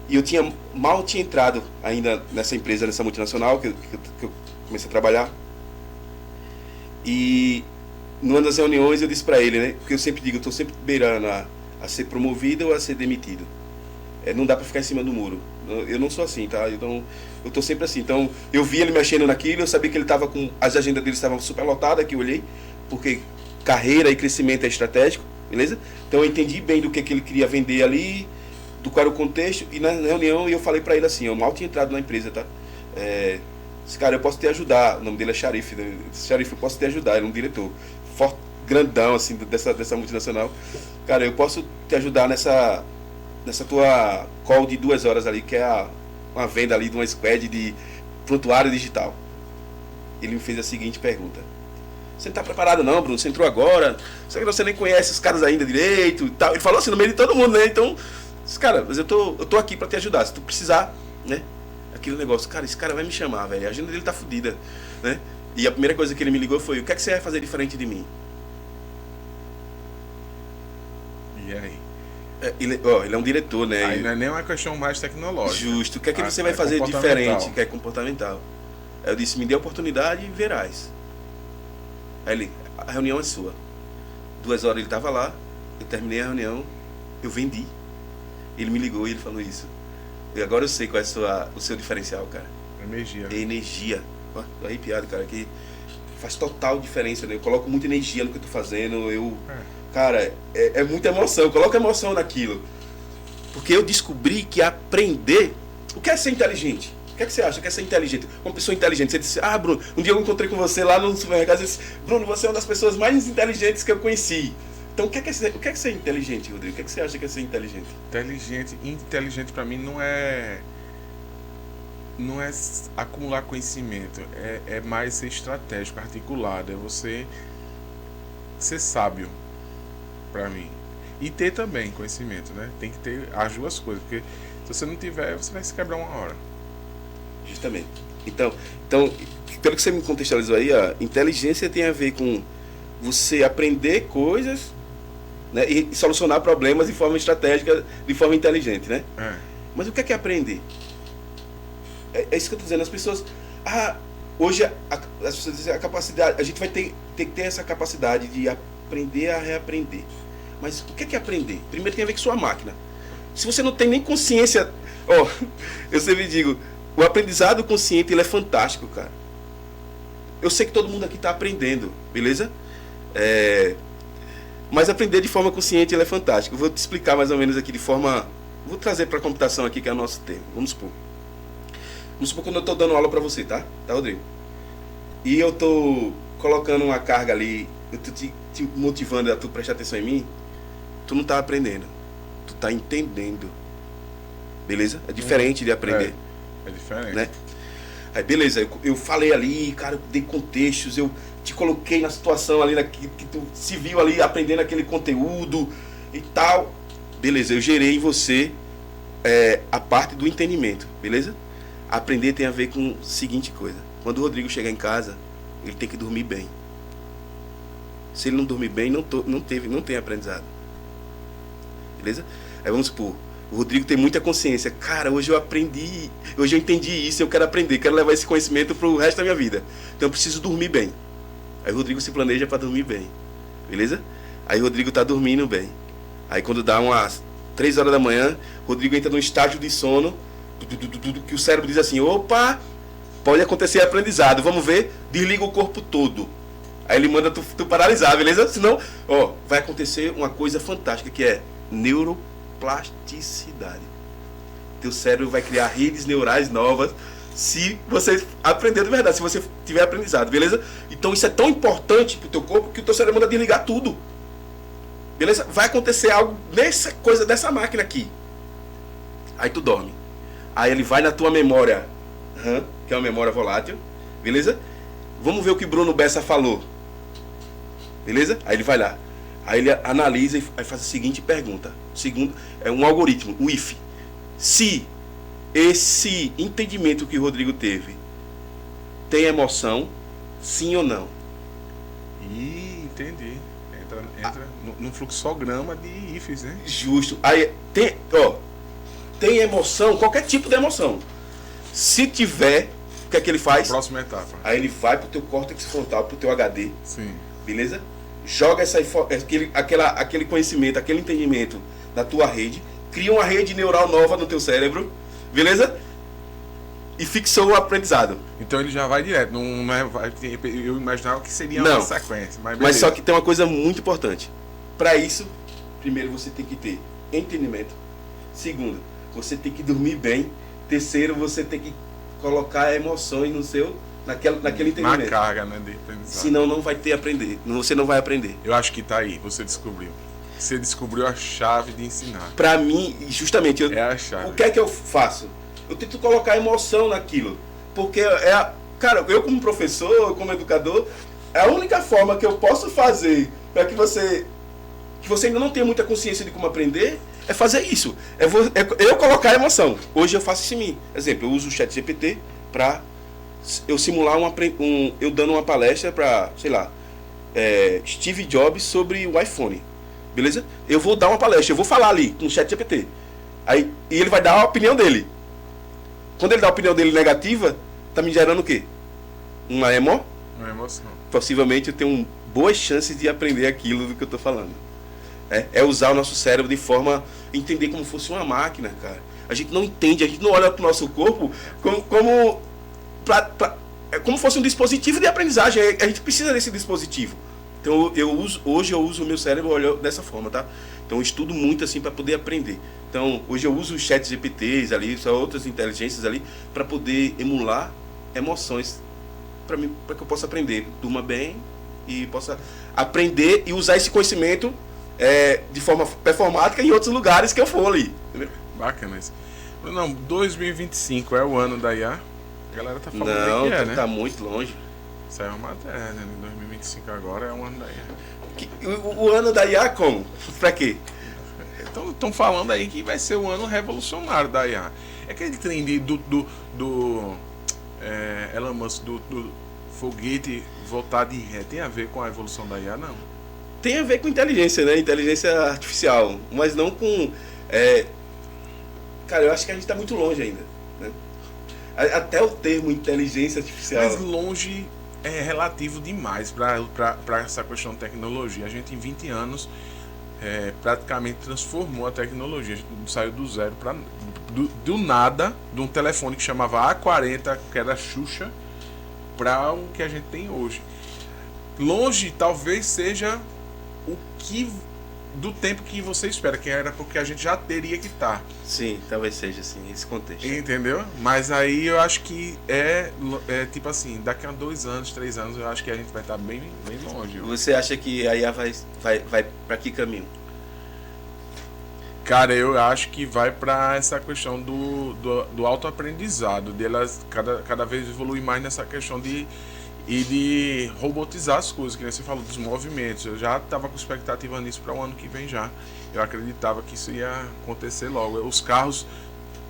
E eu mal tinha entrado ainda nessa empresa, nessa multinacional, que eu comecei a trabalhar. E numa das reuniões eu disse para ele, né? Porque eu sempre digo, eu estou sempre beirando a ser promovido ou a ser demitido. Não dá para ficar em cima do muro. Eu não sou assim, tá? Então, eu tô sempre assim. Então, eu vi ele mexendo naquilo, eu sabia que ele estava com... As agendas dele estavam super lotadas, que eu olhei, porque carreira e crescimento é estratégico, beleza? Então, eu entendi bem do que ele queria vender ali, do qual era o contexto, e na reunião eu falei para ele assim, eu mal tinha entrado na empresa, tá? Cara, eu posso te ajudar. O nome dele é Sharif, né? Sharif, eu posso te ajudar, ele é um diretor forte, grandão, assim, dessa multinacional. Cara, eu posso te ajudar nessa tua call de 2 horas ali, que é uma venda ali de uma squad de prontuário digital. Ele me fez a seguinte pergunta: você não tá preparado não, Bruno? Você entrou agora, você nem conhece os caras ainda direito e tal. Ele falou assim no meio de todo mundo, né? Então, cara, mas eu tô aqui para te ajudar, se tu precisar, né? aquele negócio, cara, esse cara vai me chamar, velho, a agenda dele tá fodida, né? E a primeira coisa que ele me ligou foi, o que é que você vai fazer diferente de mim? E aí? Ele é um diretor, né? Aí não é nem uma questão mais tecnológica. Justo. O que é que você vai fazer diferente, que é comportamental? Aí eu disse, me dê a oportunidade e verás. Aí ele, a reunião é sua. 2 horas ele estava lá, eu terminei a reunião, eu vendi. Ele me ligou e ele falou isso. E agora eu sei qual é o seu diferencial, cara. Energia. É energia. Ó, tô arrepiado, cara, que faz total diferença, né? Eu coloco muita energia no que eu tô fazendo, Cara, é muita emoção, eu coloco emoção naquilo. Porque eu descobri que aprender... O que é ser inteligente? O que é que você acha que é ser inteligente? Uma pessoa inteligente. Você disse, Bruno, um dia eu encontrei com você lá no supermercado e disse, Bruno, você é uma das pessoas mais inteligentes que eu conheci. Então o que é ser inteligente, Rodrigo? O que é que você acha que é ser inteligente? Inteligente para mim não é acumular conhecimento, é mais ser estratégico, articulado, é você ser sábio. Pra mim. E ter também conhecimento, né? Tem que ter as duas coisas, porque se você não tiver, você vai se quebrar uma hora. Justamente. Então, pelo que você me contextualizou aí, inteligência tem a ver com você aprender coisas, né, e solucionar problemas de forma estratégica, de forma inteligente, né? Mas o que é aprender? É isso que eu tô dizendo. As pessoas... hoje as pessoas dizem a capacidade... A gente vai ter que ter essa capacidade de aprender a reaprender. Mas o que é aprender? Primeiro tem a ver com sua máquina. Se você não tem nem consciência... eu sempre digo, o aprendizado consciente, ele é fantástico, cara. Eu sei que todo mundo aqui está aprendendo, beleza? Mas aprender de forma consciente, ele é fantástico. Eu vou te explicar mais ou menos aqui de forma... Vou trazer para a computação aqui, que é o nosso tema. Vamos supor quando eu estou dando aula para você, tá, Rodrigo? E eu estou colocando uma carga ali, eu estou te motivando a tu prestar atenção em mim, tu não está aprendendo, tu está entendendo, beleza? É diferente de aprender. É diferente, né? Aí beleza, eu falei ali, cara, eu dei contextos, eu te coloquei na situação ali que tu se viu ali aprendendo aquele conteúdo e tal, beleza, eu gerei em você a parte do entendimento, beleza? Aprender tem a ver com a seguinte coisa, quando o Rodrigo chegar em casa, ele tem que dormir bem. Se ele não dormir bem, não tem aprendizado. Beleza? Aí vamos supor, o Rodrigo tem muita consciência. Cara, hoje eu aprendi, hoje eu entendi isso, eu quero aprender, quero levar esse conhecimento pro resto da minha vida. Então eu preciso dormir bem. Aí o Rodrigo se planeja para dormir bem. Beleza? Aí o Rodrigo tá dormindo bem. Aí quando dá umas 3 horas da manhã, o Rodrigo entra num estágio de sono, que o cérebro diz assim, opa, pode acontecer aprendizado, vamos ver, desliga o corpo todo. Aí ele manda tu paralisar, beleza? Senão, vai acontecer uma coisa fantástica, que é neuroplasticidade. Teu cérebro vai criar redes neurais novas se você aprender de verdade, se você tiver aprendizado, beleza? Então isso é tão importante pro teu corpo que o teu cérebro manda desligar tudo. Beleza? Vai acontecer algo dessa máquina aqui. Aí tu dorme. Aí ele vai na tua memória RAM, que é uma memória volátil, beleza? Vamos ver o que Bruno Bessa falou. Beleza? Aí ele vai lá. Aí ele analisa e faz a seguinte pergunta. Segundo, é um algoritmo, o if. Se esse entendimento que o Rodrigo teve tem emoção, sim ou não? Entendi. Entra num fluxograma de ifs, né? Justo. Aí tem emoção, qualquer tipo de emoção. Se tiver, o que é que ele faz? Próxima etapa. Aí ele vai pro teu córtex frontal, pro teu HD. Sim. Beleza? Joga aquele conhecimento, aquele entendimento na tua rede, cria uma rede neural nova no teu cérebro, beleza? E fixou o aprendizado. Então ele já vai direto, eu imaginava que seria uma sequência. Mas só que tem uma coisa muito importante. Para isso, primeiro você tem que ter entendimento. Segundo, você tem que dormir bem. Terceiro, você tem que colocar emoções naquele entendimento. Na carga, né, de aprendizado. Senão não vai você não vai aprender. Eu acho que tá aí, você descobriu. Você descobriu a chave de ensinar. Para mim, justamente, é a chave. O que é que eu faço? Eu tento colocar emoção naquilo. Porque, cara, eu como professor, como educador, é a única forma que eu posso fazer para que você ainda não tenha muita consciência de como aprender, é fazer isso. Eu colocar a emoção. Hoje eu faço isso em mim. Exemplo, eu uso o ChatGPT para eu simular eu dando uma palestra para, sei lá, Steve Jobs sobre o iPhone. Beleza? Eu vou dar uma palestra, eu vou falar ali com o ChatGPT. Aí, e ele vai dar a opinião dele. Quando ele dá a opinião dele negativa, tá me gerando o quê? Uma emoção. Possivelmente eu tenho boas chances de aprender aquilo do que eu tô falando. É usar o nosso cérebro de forma a entender como fosse uma máquina, cara. A gente não entende, a gente não olha pro nosso corpo como fosse um dispositivo de aprendizagem. A gente precisa desse dispositivo. Então hoje eu uso o meu cérebro dessa forma, tá? Então eu estudo muito assim para poder aprender. Então hoje eu uso os chats GPTs ali, são outras inteligências ali, para poder emular emoções, para que eu possa aprender. Durma bem e possa aprender e usar esse conhecimento de forma performática em outros lugares que eu for ali. Entendeu? Bacana isso. Não, 2025 é o ano da IA? A galera tá falando não, né? Tá muito longe. Isso é uma matéria, né? 2025 agora é o ano da IA. O ano da IA como? Pra quê? Estão falando aí que vai ser o ano revolucionário da IA. É aquele trem do Elon Musk, do foguete voltar de ré, tem a ver com a evolução da IA, não? Tem a ver com inteligência, né? Inteligência artificial, mas não com... Cara, eu acho que a gente tá muito longe ainda, né? Até o termo inteligência artificial... Mas longe é relativo demais para essa questão de tecnologia. A gente em 20 anos praticamente transformou a tecnologia. A gente saiu do zero para do nada, de um telefone que chamava A40, que era Xuxa, para o que a gente tem hoje. Longe talvez seja o que do tempo que você espera, que era porque a gente já teria que estar. Sim, talvez seja assim, esse contexto. Entendeu? Mas aí eu acho que tipo assim, daqui a 2 anos, 3 anos, eu acho que a gente vai estar bem, bem longe. Você acha que a IA vai para que caminho? Cara, eu acho que vai para essa questão do autoaprendizado, delas cada vez evoluir mais nessa questão de robotizar as coisas, que nem você falou dos movimentos. Eu já estava com expectativa nisso para o ano que vem já. Eu acreditava que isso ia acontecer logo. Os carros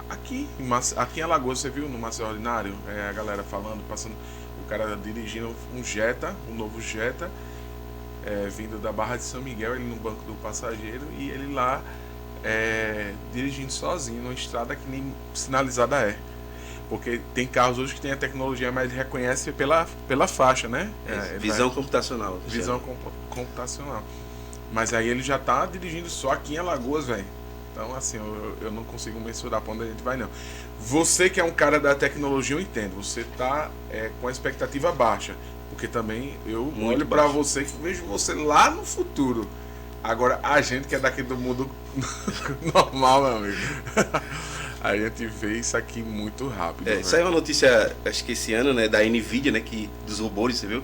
aqui em Alagoas, você viu no Maceió Ordinário, a galera passando, o cara dirigindo um novo Jetta, vindo da Barra de São Miguel, ele no banco do passageiro e ele lá dirigindo sozinho numa estrada que nem sinalizada é. Porque tem carros hoje que tem a tecnologia, mas reconhece pela faixa, né? Visão computacional. Visão computacional. Mas aí ele já tá dirigindo só aqui em Alagoas, velho. Então, assim, eu não consigo mensurar pra onde a gente vai, não. Você que é um cara da tecnologia, eu entendo. Você tá com a expectativa baixa. Porque também eu olho pra você que vejo você lá no futuro. Agora, a gente que é daqui do mundo normal, meu amigo. A gente vê isso aqui muito rápido. Saiu uma notícia, acho que esse ano, né, da Nvidia, né, dos robôs, você viu?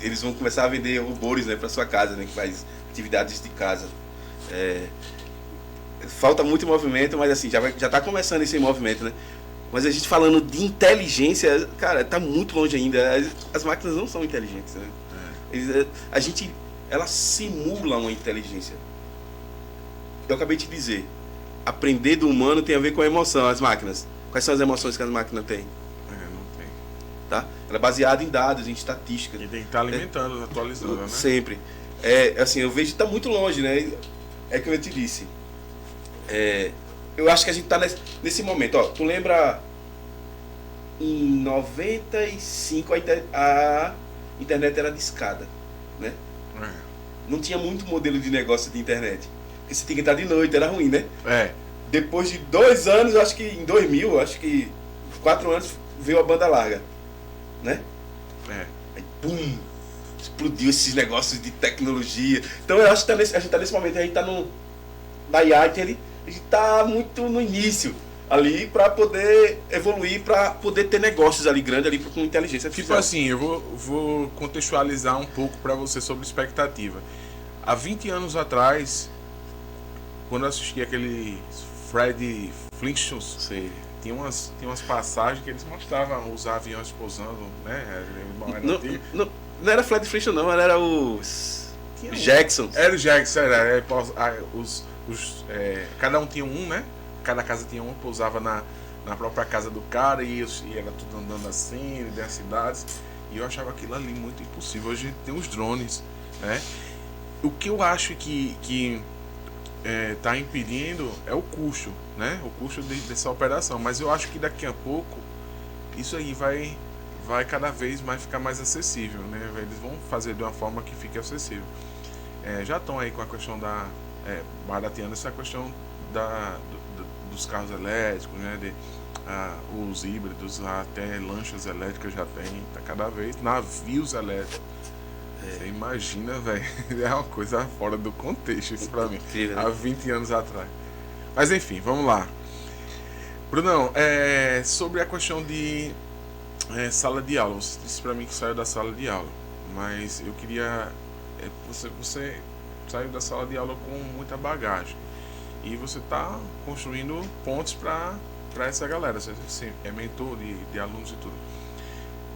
Eles vão começar a vender robôs, né, para sua casa, né, que faz atividades de casa. Falta muito movimento, mas assim, já tá começando esse movimento, né? Mas a gente falando de inteligência, cara, tá muito longe ainda. As máquinas não são inteligentes, né? Ela simula uma inteligência. Eu acabei de dizer, aprender do humano tem a ver com a emoção, as máquinas. Quais são as emoções que as máquinas têm? Não tem. Tá? Ela é baseada em dados, em estatística. E tem que estar alimentando, atualizando, né? Sempre. Assim, eu vejo que está muito longe, né? É como eu te disse. Eu acho que a gente está nesse momento. Ó, tu lembra, em 95 a internet era discada, né? Não tinha muito modelo de negócio de internet. Porque você tinha que entrar de noite, era ruim, né? Depois de 2 anos, acho que em 2000, acho que 4 anos, veio a banda larga, né? Aí, pum, explodiu esses negócios de tecnologia. Então eu acho que a gente tá nesse momento, a gente tá na IA, a gente tá muito no início ali para poder evoluir, para poder ter negócios ali grandes ali com inteligência artificial. Tipo assim, eu vou contextualizar um pouco para você sobre expectativa. Há 20 anos atrás, quando eu assisti aquele Fred Flintstones, tinha umas passagens que eles mostravam os aviões pousando, né? Não era Fred Flintstone, não, era os... tinha um. Jackson. Era o Jackson, era. Cada um tinha um, né? Cada casa tinha um, pousava na própria casa do cara e era tudo andando assim, dentro das cidades. E eu achava aquilo ali muito impossível. Hoje tem os drones, né? O que eu acho que tá impedindo é o custo, né? O custo dessa operação. Mas eu acho que daqui a pouco isso aí vai cada vez mais ficar mais acessível, né? Eles vão fazer de uma forma que fique acessível. Já estão aí com a questão barateando essa questão dos carros elétricos, né? Os híbridos, até lanchas elétricas já tem, tá cada vez, navios elétricos. Você imagina, velho, é uma coisa fora do contexto isso pra mim, Incrível, né? há 20 anos atrás. Mas enfim, vamos lá. Brunão, sobre a questão de sala de aula, você disse pra mim que saiu da sala de aula, mas eu queria, você saiu da sala de aula com muita bagagem, e você está construindo pontos para essa galera, você é mentor de alunos e tudo.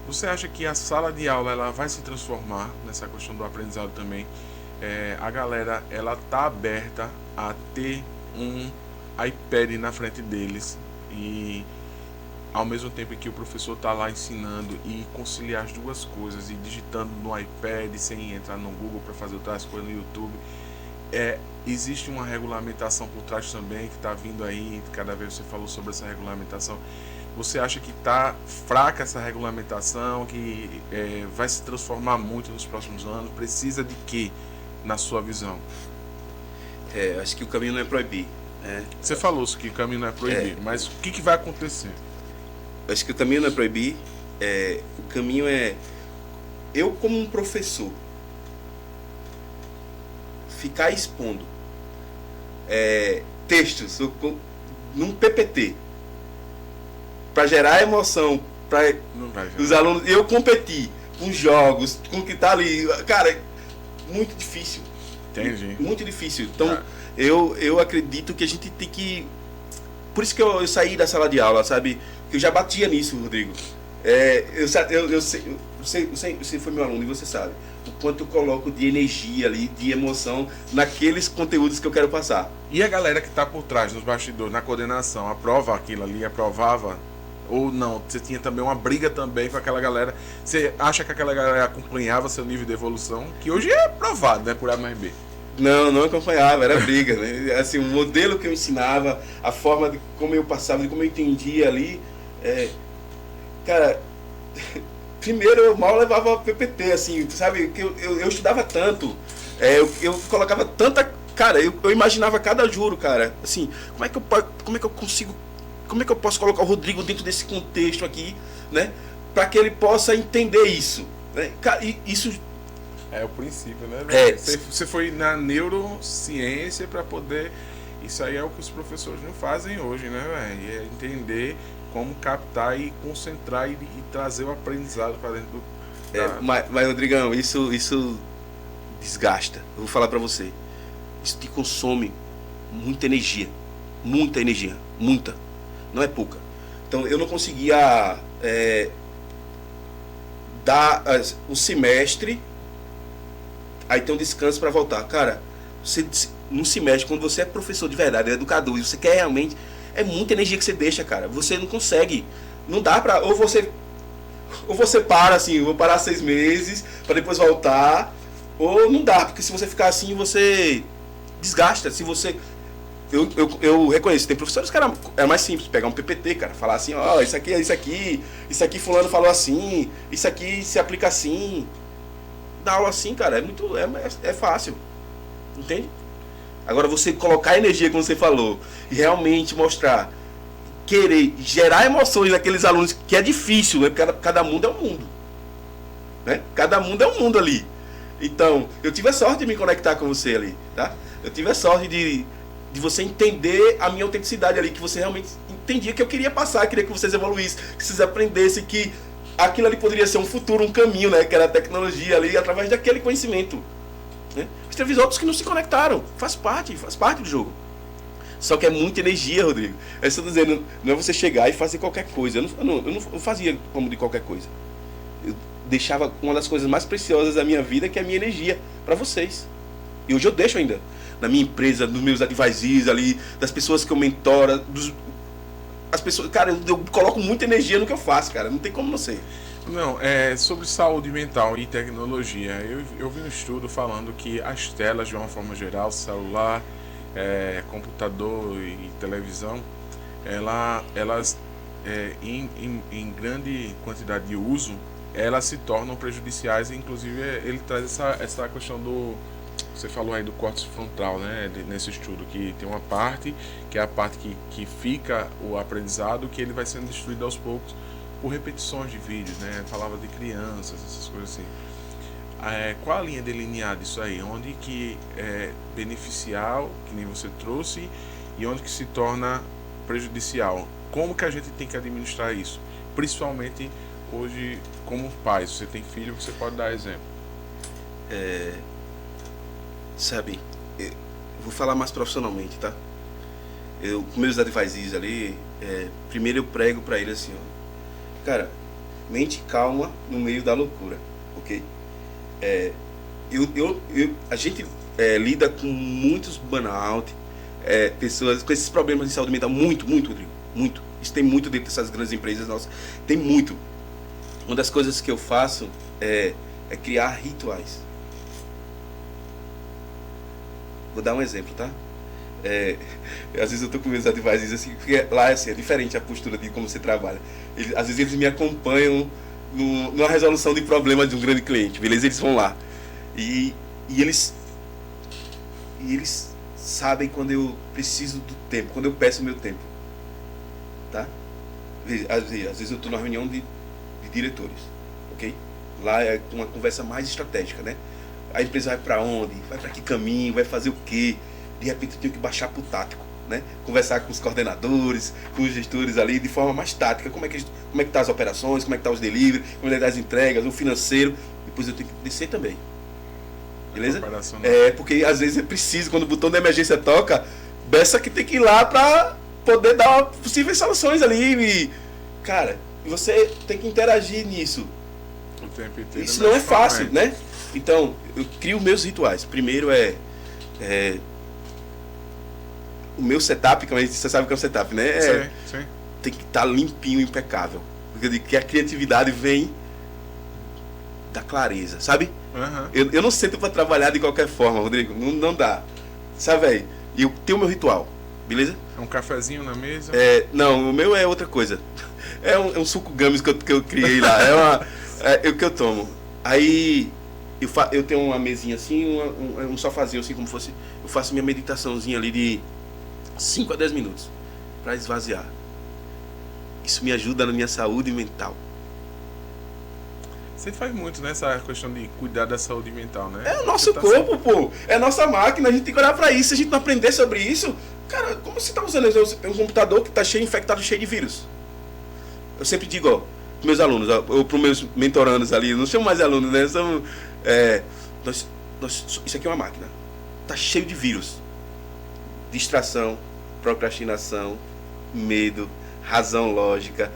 Você acha que a sala de aula ela vai se transformar nessa questão do aprendizado também? A galera ela tá aberta a ter um iPad na frente deles e ao mesmo tempo que o professor está lá ensinando e conciliar as duas coisas e digitando no iPad sem entrar no Google para fazer outras coisas no YouTube. Existe uma regulamentação por trás também que está vindo aí, cada vez você falou sobre essa regulamentação. Você acha que está fraca essa regulamentação, que vai se transformar muito nos próximos anos? Precisa de quê, na sua visão? Acho que o caminho não é proibir. Você falou que o caminho não é proibir, mas o que vai acontecer? Acho que o caminho não é proibir, o caminho é eu como um professor ficar expondo textos num PPT para gerar emoção para os alunos, eu competir com jogos, com o que tá ali, cara, muito difícil. Entendi. Muito difícil. Então, eu acredito que a gente tem que... Por isso que eu saí da sala de aula, sabe? Que eu já batia nisso, Rodrigo. Você foi meu aluno e você sabe o quanto eu coloco de energia ali, de emoção naqueles conteúdos que eu quero passar. E a galera que está por trás, nos bastidores, na coordenação, aprova aquilo ali, aprovava? Ou não? Você tinha também uma briga também com aquela galera? Você acha que aquela galera acompanhava seu nível de evolução? Que hoje é aprovado, né, por A mais B. Não acompanhava, era briga, né? Assim, o modelo que eu ensinava, a forma de como eu passava, de como eu entendia ali, cara, primeiro eu mal levava PPT, assim, sabe? Eu estudava tanto, eu colocava tanta, cara, eu imaginava cada juro, cara, assim, como é que eu posso colocar o Rodrigo dentro desse contexto aqui, né? Para que ele possa entender isso, né? Cara, isso é o princípio, né? Você foi na neurociência para poder... Isso aí é o que os professores não fazem hoje, né, velho? É entender como captar e concentrar e trazer o aprendizado para dentro do... Mas, Rodrigão, isso desgasta. Eu vou falar para você. Isso te consome muita energia. Muita energia. Muita. Não é pouca. Então, eu não conseguia dar o semestre... Aí tem um descanso para voltar. Cara, você não se mexe quando você é professor de verdade, é educador, e você quer realmente... É muita energia que você deixa, cara. Você não consegue. Não dá pra... Ou você para, assim, vou parar 6 meses para depois voltar. Ou não dá, porque se você ficar assim, você desgasta. Se você... Eu reconheço, tem professores que era mais simples, pegar um PPT, cara, falar assim, ó, isso aqui é isso aqui fulano falou assim, isso aqui se aplica assim. Dar aula assim, cara, é fácil, entende? Agora você colocar a energia, como você falou, e realmente mostrar, querer gerar emoções naqueles alunos, que é difícil, né? Porque cada mundo é um mundo, né? Cada mundo é um mundo ali. Então, eu tive a sorte de me conectar com você ali, tá? Eu tive a sorte de você entender a minha autenticidade ali, que você realmente entendia que eu queria passar, queria que vocês evoluíssem, que vocês aprendessem que aquilo ali poderia ser um futuro, um caminho, né? Que era a tecnologia ali, através daquele conhecimento, né? Mas teve outros que não se conectaram. Faz parte do jogo. Só que é muita energia, Rodrigo. Eu estou dizendo, não é você chegar e fazer qualquer coisa. Eu não fazia como de qualquer coisa. Eu deixava uma das coisas mais preciosas da minha vida, que é a minha energia, para vocês. E hoje eu deixo ainda. Na minha empresa, nos meus advisors ali, das pessoas que eu mentoro, as pessoas, cara, eu coloco muita energia no que eu faço, cara. Não tem como não ser. Não, sobre saúde mental e tecnologia, eu vi um estudo falando que as telas, de uma forma geral, celular, computador e televisão, elas, em grande quantidade de uso, elas se tornam prejudiciais. Inclusive, ele traz essa questão do... Você falou aí do córtex frontal, né? Nesse estudo, que tem uma parte, que é a parte que fica o aprendizado, que ele vai sendo destruído aos poucos por repetições de vídeos, né? Falava de crianças, essas coisas assim. Qual a linha delineada disso aí? Onde que é beneficial, que nem você trouxe, e onde que se torna prejudicial? Como que a gente tem que administrar isso? Principalmente hoje, como pai, se você tem filho, você pode dar exemplo. Sabe, eu vou falar mais profissionalmente, tá? Com meus advisors ali, primeiro eu prego pra ele assim, ó, cara, mente calma no meio da loucura, ok? A gente lida com muitos burnout, pessoas com esses problemas de saúde mental, muito, Rodrigo, muito. Isso tem muito dentro dessas grandes empresas nossas, tem muito. Uma das coisas que eu faço é criar rituais. Vou dar um exemplo, tá? Às vezes eu tô com meus advisors assim, porque lá assim, é diferente a postura de como você trabalha. Às vezes eles me acompanham numa resolução de problema de um grande cliente, beleza? Eles vão lá. E eles sabem quando eu preciso do tempo, quando eu peço o meu tempo. Tá? Às vezes eu tô numa reunião de diretores, ok? Lá é uma conversa mais estratégica, né? A empresa vai para onde? Vai para que caminho? Vai fazer o quê? De repente eu tenho que baixar para o tático, né? Conversar com os coordenadores, com os gestores ali de forma mais tática. Como é que tá as operações? Como é que tá os delivery? Como é que tá as entregas? O financeiro? Depois eu tenho que descer também. Beleza? Porque às vezes é preciso, quando o botão da emergência toca, Bessa que tem que ir lá para poder dar possíveis soluções ali. E, cara, você tem que interagir nisso. O tempo inteiro. Isso não é fácil, né? Então, eu crio meus rituais. Primeiro o meu setup, que você sabe o que é um setup, né? Sim. Tem que estar limpinho, impecável. Porque eu digo que a criatividade vem da clareza, sabe? Uhum. Eu não sento para trabalhar de qualquer forma, Rodrigo. Não dá. Sabe, velho? Eu tenho o meu ritual, beleza? É um cafezinho na mesa? Não, o meu é outra coisa. É um suco Gummies que eu criei lá. É o que eu tomo. Aí... Eu tenho uma mesinha assim, um sofazinho assim, como fosse... Eu faço minha meditaçãozinha ali de 5 a 10 minutos para esvaziar. Isso me ajuda na minha saúde mental. Você faz muito nessa questão de cuidar da saúde mental, né? É o nosso corpo, pô. É a nossa máquina, a gente tem que olhar para isso. Se a gente não aprender sobre isso... Cara, como você tá usando um computador que tá infectado, cheio de vírus? Eu sempre digo, ó, pros meus alunos, ou pros meus mentorandos ali, não chamo mais alunos, né? Isso aqui é uma máquina. Tá cheio de vírus. Distração, procrastinação, medo, razão lógica.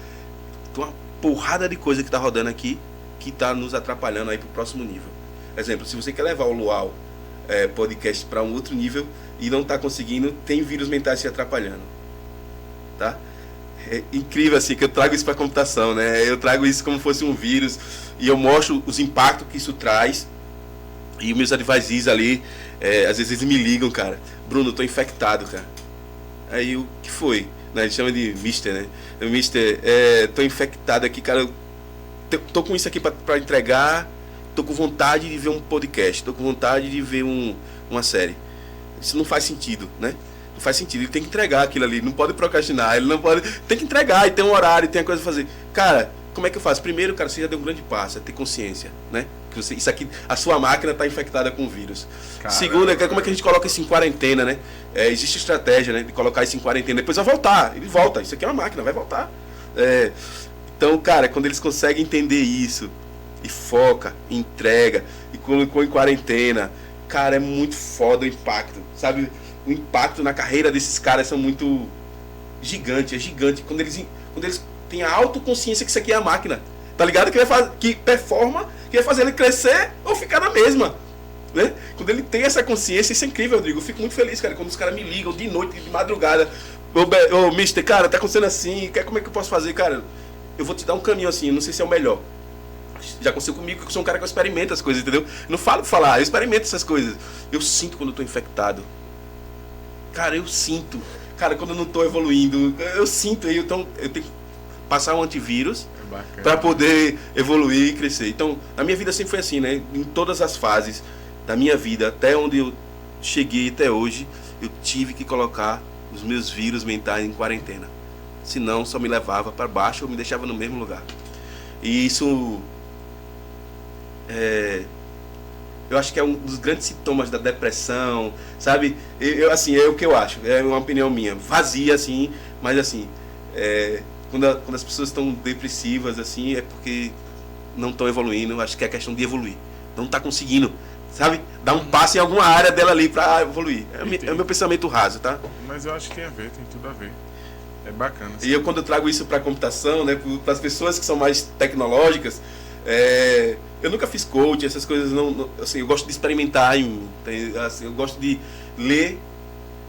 Tem uma porrada de coisa que tá rodando aqui que tá nos atrapalhando aí pro próximo nível. Exemplo, se você quer levar o Luau podcast para um outro nível e não tá conseguindo, tem vírus mentais se atrapalhando. Tá? É incrível assim que eu trago isso para computação, né? Eu trago isso como fosse um vírus e eu mostro os impactos que isso traz. E meus advisors ali, às vezes eles me ligam, cara. Bruno, eu tô infectado, cara. Aí o que foi? A gente chama de Mister, né? Mister, tô infectado aqui, cara. Eu tô com isso aqui para entregar. Tô com vontade de ver um podcast. Tô com vontade de ver uma série. Isso não faz sentido, né? Não faz sentido, ele tem que entregar aquilo ali, não pode procrastinar, ele não pode, tem que entregar, e tem um horário, tem a coisa a fazer. Cara, como é que eu faço? Primeiro, cara, você já deu um grande passo, é ter consciência, né? Que isso aqui, a sua máquina está infectada com vírus. Caramba. Segundo, como é que a gente coloca isso em quarentena, né? Existe estratégia, né, de colocar isso em quarentena, depois vai voltar, ele volta, isso aqui é uma máquina, vai voltar. Então, cara, quando eles conseguem entender isso, e foca, entrega, e colocou em quarentena, cara, é muito foda o impacto, sabe? O impacto na carreira desses caras são muito gigante, é gigante. Quando eles têm a autoconsciência que isso aqui é a máquina, tá ligado? Que performa, que vai fazer ele crescer ou ficar na mesma. né? Quando ele tem essa consciência, isso é incrível, Rodrigo. Eu fico muito feliz, cara, quando os caras me ligam de noite, de madrugada. Ô, mister, cara, tá acontecendo assim, como é que eu posso fazer, cara? Eu vou te dar um caminho assim, não sei se é o melhor. Já aconteceu comigo, que eu sou um cara que experimenta as coisas, entendeu? Não falo por falar, eu experimento essas coisas. Eu sinto quando eu tô infectado. Cara, eu sinto. Cara, quando eu não tô evoluindo, eu sinto. Então, eu tenho que passar um antivírus para poder evoluir e crescer. Então, a minha vida sempre foi assim, né? Em todas as fases da minha vida, até onde eu cheguei até hoje, eu tive que colocar os meus vírus mentais em quarentena. Senão, só me levava para baixo ou me deixava no mesmo lugar. E isso... eu acho que é um dos grandes sintomas da depressão, sabe? Assim, é o que eu acho, é uma opinião minha, vazia assim, mas assim, quando as pessoas estão depressivas assim, é porque não estão evoluindo. Eu acho que é questão de evoluir, não está conseguindo, sabe? Dar um passo em alguma área dela ali para evoluir. É o meu pensamento raso, tá? Mas eu acho que tem a ver, tem tudo a ver. É bacana. E eu, quando eu trago isso para a computação, né, para as pessoas que são mais tecnológicas, eu nunca fiz coach, essas coisas não, assim, eu gosto de experimentar em mim, assim, eu gosto de ler,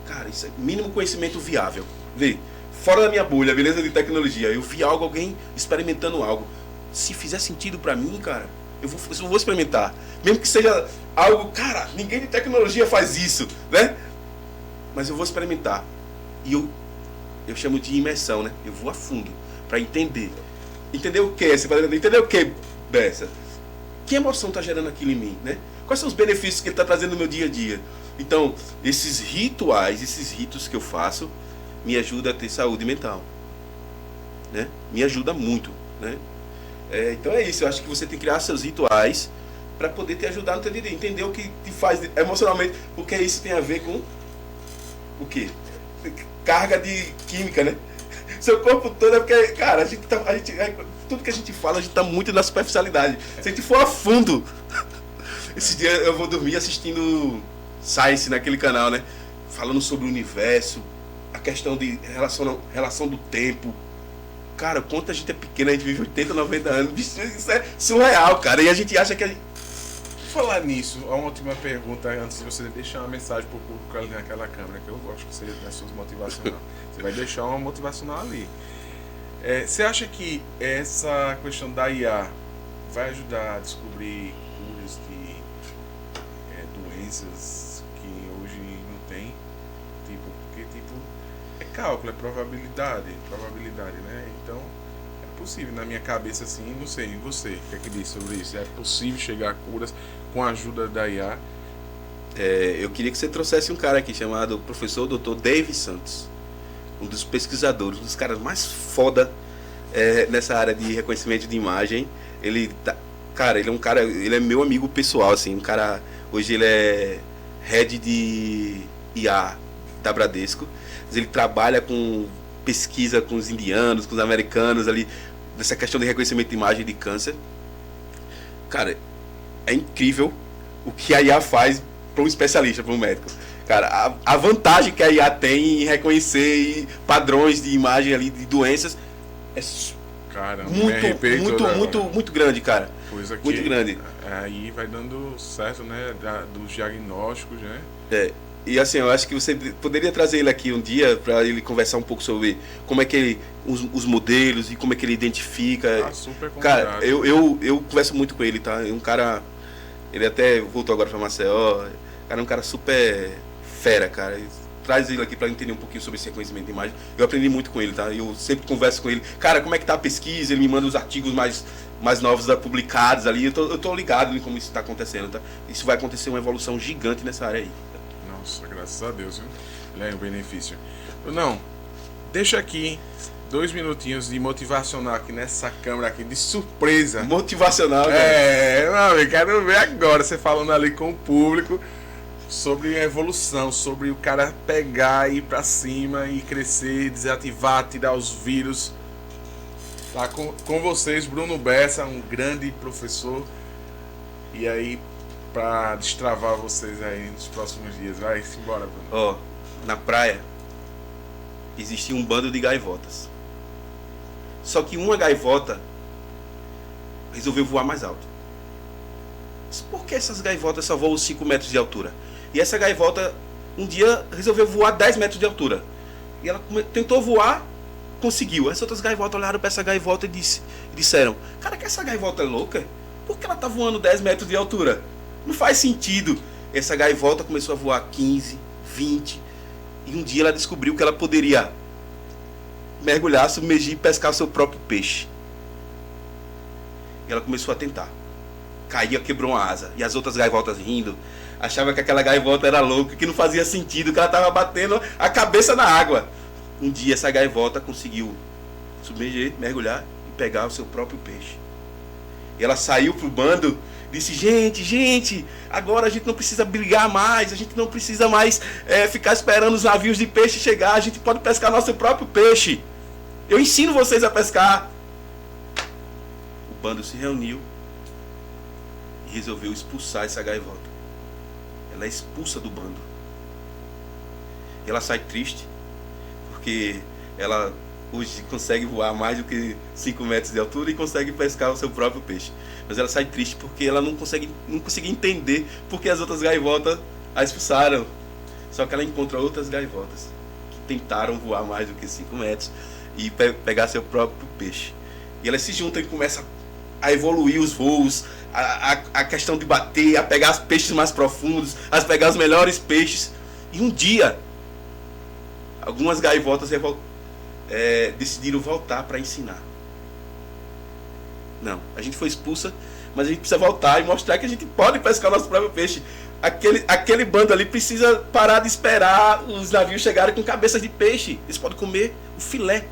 cara, isso é mínimo conhecimento viável. Vê, fora da minha bolha, beleza, de tecnologia, eu vi algo, alguém experimentando algo, se fizer sentido pra mim, cara, eu vou experimentar, mesmo que seja algo, cara, ninguém de tecnologia faz isso, né? Mas eu vou experimentar. E eu chamo de imersão, né? Eu vou a fundo pra entender. Entender o que? Você vai entender o que, Bessa? Que emoção está gerando aquilo em mim, né? Quais são os benefícios que ele está trazendo no meu dia a dia? Então, esses rituais, esses ritos que eu faço, me ajudam a ter saúde mental, né? Me ajuda muito, né? Então é isso, eu acho que você tem que criar seus rituais para poder te ajudar no teu dia a dia, entender o que te faz emocionalmente, porque isso tem a ver com o quê? Carga de química, né? Seu corpo todo é porque, cara, tudo que a gente fala, a gente tá muito na superficialidade. Se a gente for a fundo, esse dia eu vou dormir assistindo Science naquele canal, né? Falando sobre o universo, a questão de relação do tempo. Cara, quanto a gente é pequena, a gente vive 80, 90 anos. Isso é surreal, cara. E a gente acha que a gente... Falar nisso, uma última pergunta antes de você deixar uma mensagem pro público ali naquela câmera, que eu gosto que você das suas motivacional. Você vai deixar uma motivacional ali. Você acha que essa questão da IA vai ajudar a descobrir curas de doenças que hoje não tem? É cálculo, é probabilidade, né? Então, é possível, na minha cabeça assim, não sei, e você, o que é que diz sobre isso? É possível chegar a curas com a ajuda da IA? Eu queria que você trouxesse um cara aqui chamado professor Dr. Dave Santos, um dos pesquisadores, um dos caras mais foda nessa área de reconhecimento de imagem. Ele é um cara, ele é meu amigo pessoal, assim, um cara, hoje ele é head de IA da Bradesco, mas ele trabalha com pesquisa com os indianos, com os americanos ali, nessa questão de reconhecimento de imagem de câncer. Cara, é incrível o que a IA faz para um especialista, para um médico. Cara, a vantagem que a IA tem em reconhecer padrões de imagem ali de doenças é muito grande, cara. Coisa que muito grande. Aí vai dando certo, né, dos diagnósticos, né? E assim, eu acho que você poderia trazer ele aqui um dia para ele conversar um pouco sobre como é que os modelos e como é que ele identifica. Super cara, eu converso muito com ele, tá? É um cara, ele até voltou agora para Maceió. Cara, é um cara super fera, cara. Traz ele aqui para entender um pouquinho sobre esse reconhecimento de imagem. Eu aprendi muito com ele, tá? Eu sempre converso com ele. Cara, como é que tá a pesquisa? Ele me manda os artigos mais novos publicados ali. Eu tô ligado em como isso está acontecendo, tá? Isso vai acontecer uma evolução gigante nessa área aí. Nossa, graças a Deus, viu? É um benefício. Não, deixa aqui 2 minutinhos de motivacional aqui nessa câmera aqui, de surpresa. Motivacional, cara. Eu quero ver agora você falando ali com o público sobre a evolução, sobre o cara pegar, ir pra cima e crescer, desativar, tirar os vírus. Tá com vocês, Bruno Bessa, um grande professor. E aí, pra destravar vocês aí nos próximos dias. Vai, embora, Bruno. Na praia existia um bando de gaivotas. Só que uma gaivota resolveu voar mais alto. Por que essas gaivotas só voam 5 metros de altura? E essa gaivota, um dia, resolveu voar 10 metros de altura. E ela tentou voar, conseguiu. As outras gaivotas olharam para essa gaivota e disseram: cara, que essa gaivota é louca? Por que ela está voando 10 metros de altura? Não faz sentido. Essa gaivota começou a voar 15, 20. E um dia ela descobriu que ela poderia mergulhar, submergir e pescar o seu próprio peixe. E ela começou a tentar. Caía, quebrou uma asa. E as outras gaivotas rindo, achavam que aquela gaivota era louca, que não fazia sentido, que ela estava batendo a cabeça na água. Um dia essa gaivota conseguiu submergir, mergulhar e pegar o seu próprio peixe. E ela saiu pro bando, disse: gente, agora a gente não precisa brigar mais, a gente não precisa mais ficar esperando os navios de peixe chegar, a gente pode pescar nosso próprio peixe. Eu ensino vocês a pescar. O bando se reuniu e resolveu expulsar essa gaivota. Ela é expulsa do bando. E ela sai triste, porque ela hoje consegue voar mais do que 5 metros de altura e consegue pescar o seu próprio peixe. Mas ela sai triste porque ela não conseguia entender porque as outras gaivotas a expulsaram. Só que ela encontra outras gaivotas que tentaram voar mais do que 5 metros e pegar seu próprio peixe. E elas se juntam e começam a evoluir os voos, a questão de bater, a pegar os peixes mais profundos, a pegar os melhores peixes. E um dia, algumas gaivotas decidiram voltar para ensinar. Não, a gente foi expulsa, mas a gente precisa voltar e mostrar que a gente pode pescar o nosso próprio peixe. Aquele bando ali precisa parar de esperar os navios chegarem com cabeças de peixe. Eles podem comer o filé.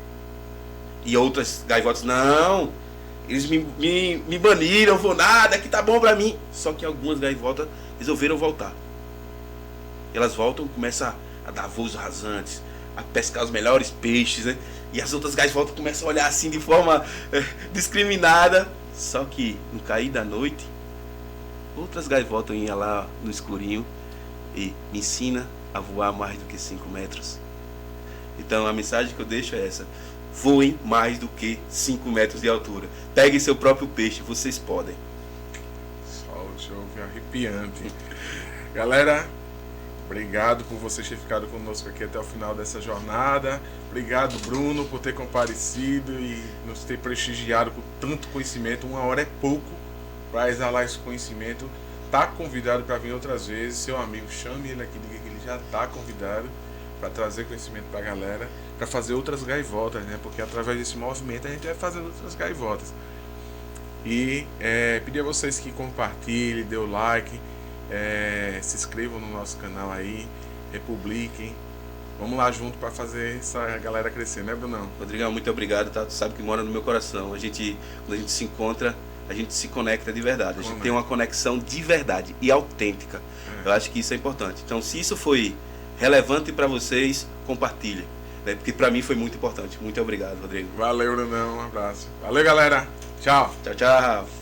E outras gaivotas: não, eles me baniram, eu vou nada, aqui tá bom pra mim. Só que algumas gaivotas resolveram voltar. Elas voltam e começam a dar voos rasantes, a pescar os melhores peixes, né? E as outras gaivotas começam a olhar assim de forma discriminada. Só que no cair da noite, outras gaivotas iam lá no escurinho e me ensina a voar mais do que 5 metros. Então a mensagem que eu deixo é essa: voem mais do que 5 metros de altura. Peguem seu próprio peixe, vocês podem. Só o show arrepiante. Galera, obrigado por vocês terem ficado conosco aqui até o final dessa jornada. Obrigado, Bruno, por ter comparecido e nos ter prestigiado com tanto conhecimento. 1 hora é pouco para exalar esse conhecimento. Tá convidado para vir outras vezes. Seu amigo, chame ele aqui, diga que ele já está convidado para trazer conhecimento para a galera, para fazer outras gaivotas, né? Porque através desse movimento a gente vai fazendo outras gaivotas. E pedir a vocês que compartilhem, dê o like, se inscrevam no nosso canal aí, republiquem. Vamos lá junto para fazer essa galera crescer, né, Brunão? Rodrigão, muito obrigado, tá? Tu sabe que mora no meu coração. Quando a gente se encontra, a gente se conecta de verdade. A gente tem uma conexão de verdade e autêntica. Eu acho que isso é importante. Então, se isso foi relevante para vocês, compartilhem, né? Porque para mim foi muito importante. Muito obrigado, Rodrigo. Valeu, Brunão. Um abraço. Valeu, galera. Tchau. Tchau, tchau.